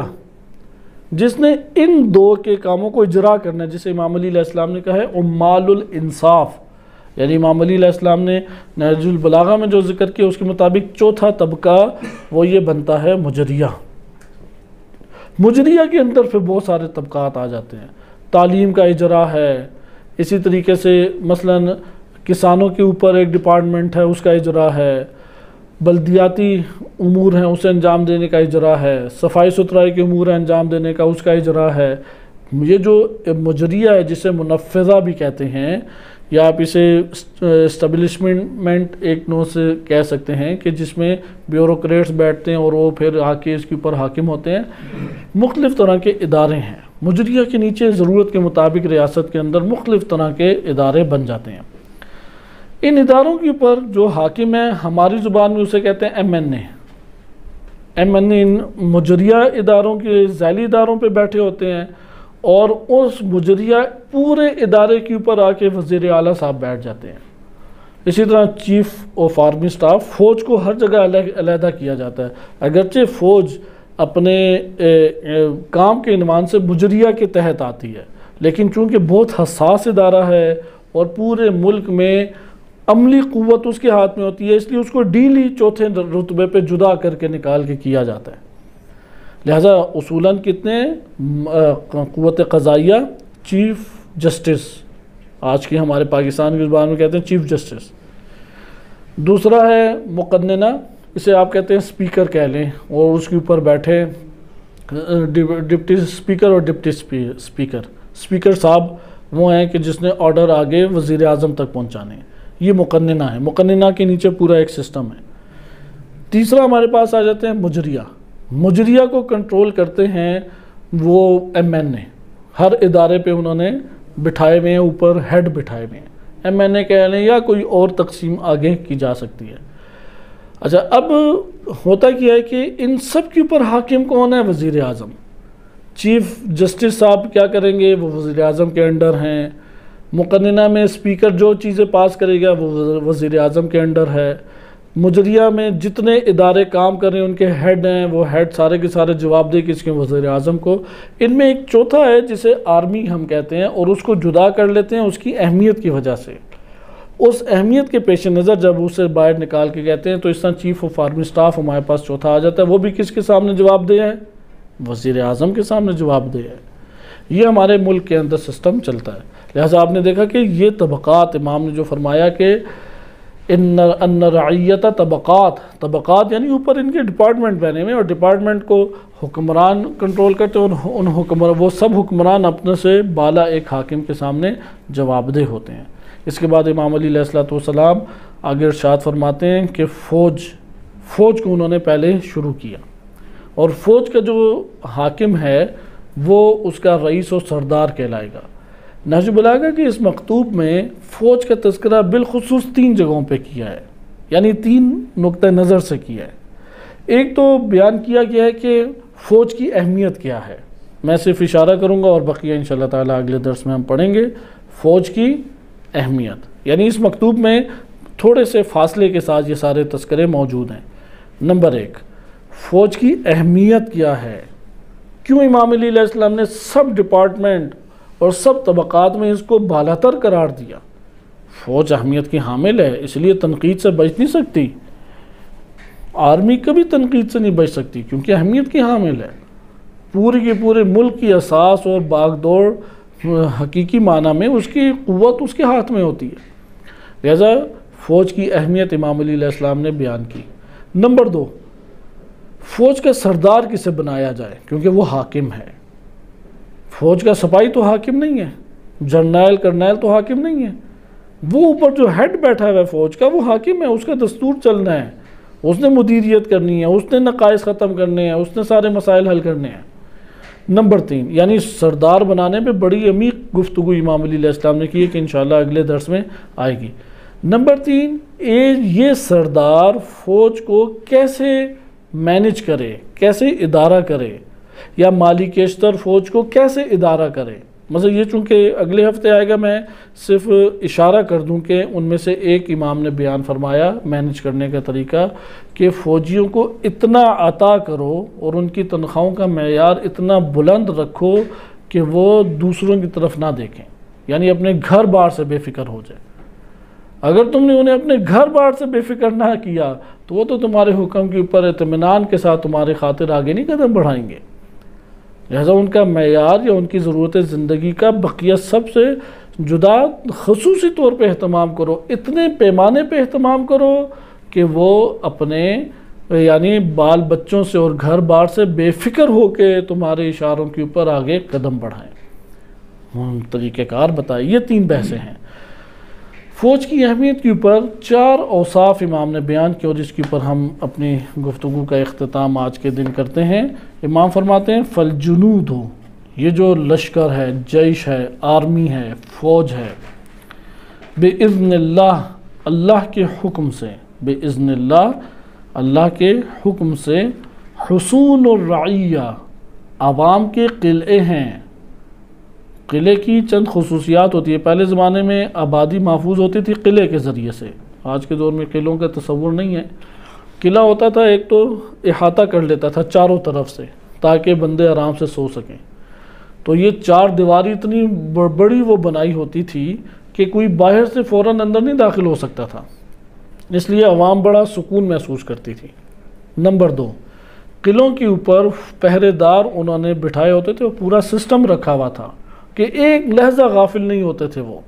جس نے ان 2 کے کاموں کو اجرا کرنا ہے، جسے امام علی علیہ السلام نے کہا ہے عمال الانصاف، یعنی امام علی علیہ السلام نے نہج البلاغہ میں جو ذکر کیا اس کے مطابق چوتھا طبقہ وہ یہ بنتا ہے مجریہ۔ مجریہ کے اندر پھر بہت سارے طبقات آ جاتے ہیں، تعلیم کا اجرا ہے، اسی طریقے سے مثلا کسانوں کے اوپر ایک ڈپارٹمنٹ ہے اس کا اجرا ہے، بلدیاتی امور ہیں اسے انجام دینے کا اجرا ہے، صفائی ستھرائی کے امور ہیں انجام دینے کا اس کا اجرا ہے۔ یہ جو مجریہ ہے جسے منفذہ بھی کہتے ہیں، یا آپ اسے اسٹیبلشمنٹ ایک نوع سے کہہ سکتے ہیں کہ جس میں بیوروکریٹس بیٹھتے ہیں اور وہ پھر آ کے اس کے اوپر حاکم ہوتے ہیں، مختلف طرح کے ادارے ہیں۔ مجریہ کے نیچے ضرورت کے مطابق ریاست کے اندر مختلف طرح کے ادارے بن جاتے ہیں۔ ان اداروں کے اوپر جو حاکم ہے ہماری زبان میں اسے کہتے ہیں ایم این اے۔ ایم این اے ان مجریہ اداروں کے ذیلی اداروں پہ بیٹھے ہوتے ہیں، اور اس مجریہ پورے ادارے کے اوپر آ کے وزیر اعلیٰ صاحب بیٹھ جاتے ہیں۔ اسی طرح چیف آف آرمی سٹاف، فوج کو ہر جگہ علیحدہ کیا جاتا ہے، اگرچہ فوج اپنے کام کے عنوان سے مجریہ کے تحت آتی ہے، لیکن چونکہ بہت حساس ادارہ ہے اور پورے ملک میں عملی قوت اس کے ہاتھ میں ہوتی ہے، اس لیے اس کو ڈیلی چوتھے رتبے پہ جدا کر کے نکال کے کیا جاتا ہے۔ لہذا اصولاً کتنے قوت قضائیہ، چیف جسٹس، آج کی ہمارے پاکستان کی زبان میں کہتے ہیں چیف جسٹس۔ دوسرا ہے مقننہ، اسے آپ کہتے ہیں اسپیکر کہہ لیں، اور اس کے اوپر بیٹھے ڈپٹی اسپیکر اور ڈپٹی اسپیکر۔ اسپیکر صاحب وہ ہیں کہ جس نے آرڈر آگے وزیر اعظم تک پہنچانے، یہ مقننہ ہے۔ مقننہ کے نیچے پورا ایک سسٹم ہے۔ تیسرا ہمارے پاس آ جاتے ہیں مجریہ۔ مجریہ کو کنٹرول کرتے ہیں وہ ایم این اے، ہر ادارے پہ انہوں نے بٹھائے ہوئے ہیں، اوپر ہیڈ بٹھائے ہوئے ہیں، ایم این اے کہہ لیں یا کوئی اور تقسیم آگے کی جا سکتی ہے۔ اچھا، اب ہوتا کیا ہے کہ ان سب کے اوپر حاکم کون ہے؟ وزیر اعظم۔ چیف جسٹس صاحب کیا کریں گے؟ وہ وزیر اعظم کے انڈر ہیں۔ مقننہ میں اسپیکر جو چیزیں پاس کرے گا وہ وزیر اعظم کے انڈر ہے۔ مجریہ میں جتنے ادارے کام کر رہے ہیں ان کے ہیڈ ہیں، وہ ہیڈ سارے کے سارے جواب دے کس کے؟ وزیر اعظم کو۔ ان میں ایک چوتھا ہے جسے آرمی ہم کہتے ہیں، اور اس کو جدا کر لیتے ہیں اس کی اہمیت کی وجہ سے۔ اس اہمیت کے پیش نظر جب اسے باہر نکال کے کہتے ہیں تو اس طرح چیف آف آرمی سٹاف ہمارے پاس چوتھا آ جاتا ہے۔ وہ بھی کس کے سامنے جواب دے ہے؟ وزیر اعظم کے سامنے جواب دے ہے۔ یہ ہمارے ملک کے اندر سسٹم چلتا ہے۔ لہٰذا آپ نے دیکھا کہ یہ طبقات، امام نے جو فرمایا کہ ان رعیت طبقات یعنی اوپر ان کے ڈپارٹمنٹ بنے ہوئے، اور ڈپارٹمنٹ کو حکمران کنٹرول کرتے ہیں، وہ سب حکمران اپنے سے بالا ایک حاکم کے سامنے جواب دہ ہوتے ہیں۔ اس کے بعد امام علی علیہ السلام آگے ارشاد فرماتے ہیں کہ فوج کو انہوں نے پہلے شروع کیا، اور فوج کا جو حاکم ہے وہ اس کا رئیس و سردار کہلائے گا۔ نہج البلاغہ کی اس مکتوب میں فوج کا تذکرہ بالخصوص 3 جگہوں پہ کیا ہے، یعنی 3 نقطہ نظر سے کیا ہے۔ ایک تو بیان کیا گیا ہے کہ فوج کی اہمیت کیا ہے، میں صرف اشارہ کروں گا اور بقیہ انشاءاللہ تعالیٰ اگلے درس میں ہم پڑھیں گے۔ فوج کی اہمیت، یعنی اس مکتوب میں تھوڑے سے فاصلے کے ساتھ یہ سارے تذکرے موجود ہیں۔ نمبر 1، فوج کی اہمیت کیا ہے، کیوں امام علی علیہ السلام نے سب ڈپارٹمنٹ اور سب طبقات میں اس کو بالاتر قرار دیا؟ فوج اہمیت کی حامل ہے، اس لیے تنقید سے بچ نہیں سکتی، آرمی کبھی تنقید سے نہیں بچ سکتی کیونکہ اہمیت کی حامل ہے، پورے کے پورے ملک کی اساس اور باغ دوڑ حقیقی معنی میں اس کی قوت اس کے ہاتھ میں ہوتی ہے، لہذا فوج کی اہمیت امام علی علیہ السلام نے بیان کی۔ نمبر 2، فوج کا سردار کسے بنایا جائے کیونکہ وہ حاکم ہے، فوج کا سپاہی تو حاکم نہیں ہے، جرنیل کرنیل تو حاکم نہیں ہے، وہ اوپر جو ہیڈ بیٹھا ہوا ہے فوج کا وہ حاکم ہے، اس کا دستور چلنا ہے، اس نے مدیریت کرنی ہے، اس نے نقائص ختم کرنے ہیں، اس نے سارے مسائل حل کرنے ہیں۔ نمبر 3، یعنی سردار بنانے پہ بڑی عمیق گفتگو امام علی علیہ السلام نے کی ہے کہ انشاءاللہ اگلے درس میں آئے گی۔ نمبر 3، یہ سردار فوج کو کیسے مینج کرے، کیسے ادارہ کرے، یا مالی کیشتر فوج کو کیسے ادارہ کرے۔ مثلا یہ چونکہ اگلے ہفتے آئے گا، میں صرف اشارہ کر دوں کہ ان میں سے ایک امام نے بیان فرمایا مینج کرنے کا طریقہ کہ فوجیوں کو اتنا عطا کرو اور ان کی تنخواہوں کا معیار اتنا بلند رکھو کہ وہ دوسروں کی طرف نہ دیکھیں، یعنی اپنے گھر بار سے بے فکر ہو جائے۔ اگر تم نے انہیں اپنے گھر بار سے بے فکر نہ کیا تو وہ تو تمہارے حکم کے اوپر اطمینان کے ساتھ تمہاری خاطر آگے نہیں قدم بڑھائیں گے، لہذا ان کا معیار یا ان کی ضرورت زندگی کا بقیہ سب سے جدا خصوصی طور پہ اہتمام کرو، اتنے پیمانے پہ اہتمام کرو کہ وہ اپنے یعنی بال بچوں سے اور گھر بار سے بے فکر ہو کے تمہارے اشاروں کے اوپر آگے قدم بڑھائیں۔ طریقہ کار بتائیں۔ یہ 3 بحثیں ہیں۔ فوج کی اہمیت کے اوپر 4 اوصاف امام نے بیان کیا اور جس کے اوپر ہم اپنی گفتگو کا اختتام آج کے دن کرتے ہیں۔ امام فرماتے ہیں فالجنود ہو، یہ جو لشکر ہے، جیش ہے، آرمی ہے، فوج ہے، بِإِذْنِ اللہ، اللہ کے حکم سے، بِإِذْنِ اللہ، اللہ کے حکم سے، حصون الرعیہ، عوام کے قلعے ہیں۔ قلعے کی چند خصوصیات ہوتی ہے۔ پہلے زمانے میں آبادی محفوظ ہوتی تھی قلعے کے ذریعے سے، آج کے دور میں قلعوں کا تصور نہیں ہے۔ قلعہ ہوتا تھا ایک تو احاطہ کر لیتا تھا چاروں طرف سے تاکہ بندے آرام سے سو سکیں، تو یہ 4 دیواری اتنی بڑی وہ بنائی ہوتی تھی کہ کوئی باہر سے فوراً اندر نہیں داخل ہو سکتا تھا، اس لیے عوام بڑا سکون محسوس کرتی تھی۔ نمبر 2، قلعوں کے اوپر پہرے دار انہوں نے بٹھائے ہوتے تھے، وہ پورا سسٹم رکھا ہوا تھا کہ ایک لحظہ غافل نہیں ہوتے تھے وہ،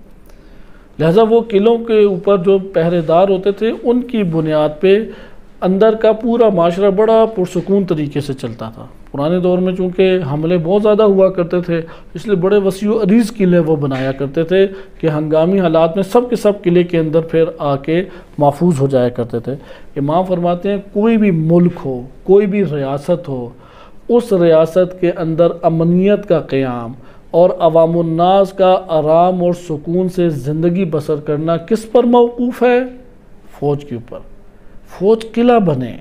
لہذا وہ قلعوں کے اوپر جو پہرے دار ہوتے تھے ان کی بنیاد پہ اندر کا پورا معاشرہ بڑا پرسکون طریقے سے چلتا تھا۔ پرانے دور میں چونکہ حملے بہت زیادہ ہوا کرتے تھے، اس لیے بڑے وسیع و عریض قلعے وہ بنایا کرتے تھے کہ ہنگامی حالات میں سب کے سب قلعے کے اندر پھر آ کے محفوظ ہو جایا کرتے تھے۔ امام فرماتے ہیں کوئی بھی ملک ہو، کوئی بھی ریاست ہو، اس ریاست کے اندر امنیت کا قیام اور عوام الناس کا آرام اور سکون سے زندگی بسر کرنا کس پر موقوف ہے؟ فوج کے اوپر۔ فوج قلعہ بنے،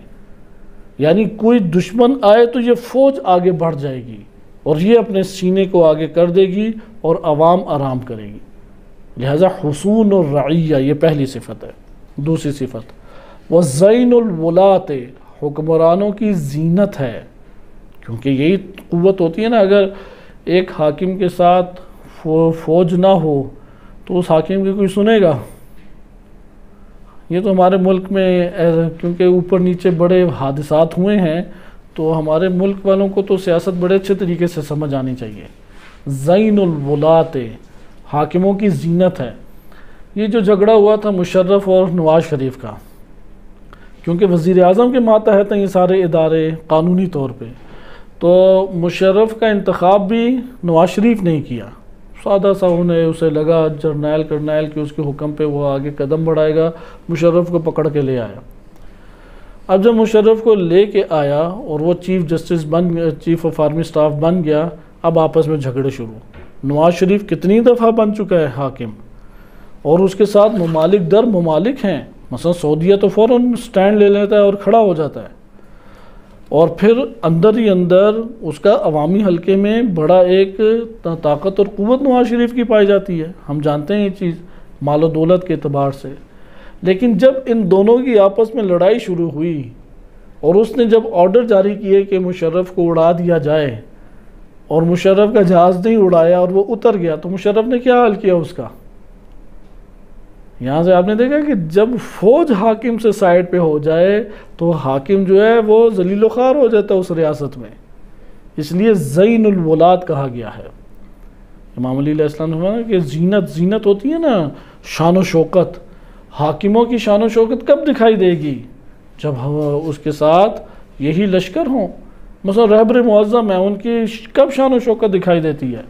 یعنی کوئی دشمن آئے تو یہ فوج آگے بڑھ جائے گی اور یہ اپنے سینے کو آگے کر دے گی اور عوام آرام کرے گی، لہذا حصون الرعیہ یہ پہلی صفت ہے۔ دوسری صفت وَزَيْنُ الْوُلَاةِ، حکمرانوں کی زینت ہے، کیونکہ یہی قوت ہوتی ہے نا، اگر ایک حاکم کے ساتھ فوج نہ ہو تو اس حاکم کی کوئی سنے گا؟ یہ تو ہمارے ملک میں کیونکہ اوپر نیچے بڑے حادثات ہوئے ہیں تو ہمارے ملک والوں کو تو سیاست بڑے اچھے طریقے سے سمجھ آنی چاہیے۔ زین الولاۃ، حاکموں کی زینت ہے۔ یہ جو جھگڑا ہوا تھا مشرف اور نواز شریف کا، کیونکہ وزیر اعظم کے ماتحت ہیں یہ سارے ادارے قانونی طور پہ، تو مشرف کا انتخاب بھی نواز شریف نے کیا، سادہ سا انہیں اسے لگا جرنیل کرنیل کہ اس کے حکم پہ وہ آگے قدم بڑھائے گا، مشرف کو پکڑ کے لے آیا۔ اب جب مشرف کو لے کے آیا اور وہ چیف جسٹس بن گیا، چیف آف آرمی سٹاف بن گیا، اب آپس میں جھگڑے شروع۔ نواز شریف کتنی دفعہ بن چکا ہے حاکم، اور اس کے ساتھ ممالک در ممالک ہیں، مثلا سعودیہ تو فوراً سٹینڈ لے لیتا ہے اور کھڑا ہو جاتا ہے، اور پھر اندر ہی اندر اس کا عوامی حلقے میں بڑا ایک طاقت اور قوت نواز شریف کی پائی جاتی ہے، ہم جانتے ہیں یہ چیز مال و دولت کے اعتبار سے۔ لیکن جب ان دونوں کی آپس میں لڑائی شروع ہوئی اور اس نے جب آرڈر جاری کیے کہ مشرف کو اڑا دیا جائے، اور مشرف کا جہاز نہیں اڑایا اور وہ اتر گیا تو مشرف نے کیا حال کیا اس کا؟ یہاں سے آپ نے دیکھا کہ جب فوج حاکم سے سائڈ پہ ہو جائے تو حاکم جو ہے وہ ذلیل و خوار ہو جاتا ہے اس ریاست میں، اس لیے زین الولاد کہا گیا ہے۔ امام علی علیہ السلام نے فرمایا کہ زینت ہوتی ہے نا، شان و شوکت، حاکموں کی شان و شوکت کب دکھائی دے گی؟ جب اس کے ساتھ یہی لشکر ہوں، مثلا رہبر معظم ہے، ان کی کب شان و شوکت دکھائی دیتی ہے؟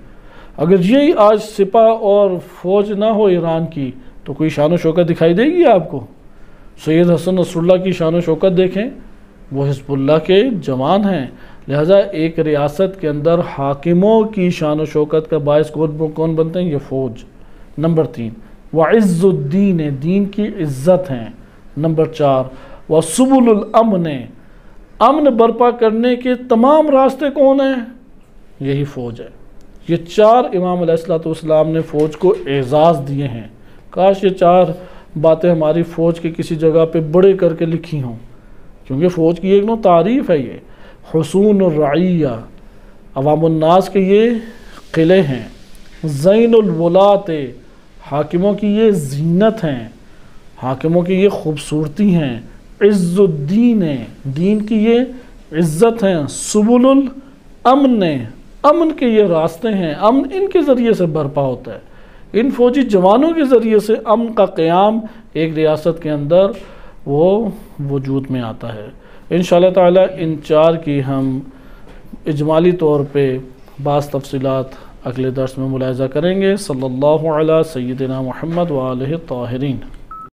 اگر یہی آج سپاہ اور فوج نہ ہو ایران کی تو کوئی شان و شوکت دکھائی دے گی آپ کو؟ سید حسن نصر اللہ کی شان و شوکت دیکھیں، وہ حزب اللہ کے جوان ہیں، لہٰذا ایک ریاست کے اندر حاکموں کی شان و شوکت کا باعث کون بنتے ہیں؟ یہ فوج۔ نمبر 3 وعز الدین، دین کی عزت ہیں۔ نمبر 4 وسبل الامن، امن برپا کرنے کے تمام راستے کون ہیں؟ یہی فوج ہے۔ یہ 4 امام علیہ السلام نے فوج کو اعزاز دیے ہیں۔ کاش یہ 4 باتیں ہماری فوج کے کسی جگہ پہ بڑے کر کے لکھی ہوں، کیونکہ فوج کی ایک تعریف ہے یہ حصون الرعیہ، عوام الناس کے یہ قلعے ہیں، زین الولات، حاکموں کی یہ زینت ہیں، حاکموں کی یہ خوبصورتی ہیں، عز الدین، دین کی یہ عزت ہیں، سبل الامن، امن کے یہ راستے ہیں، امن ان کے ذریعے سے برپا ہوتا ہے، ان فوجی جوانوں کے ذریعے سے امن کا قیام ایک ریاست کے اندر وہ وجود میں آتا ہے۔ انشاءاللہ تعالی ان 4 کی ہم اجمالی طور پہ بعض تفصیلات اگلے درس میں ملاحظہ کریں گے۔ صلی اللہ علی سیدنا محمد وآلہ الطاہرین۔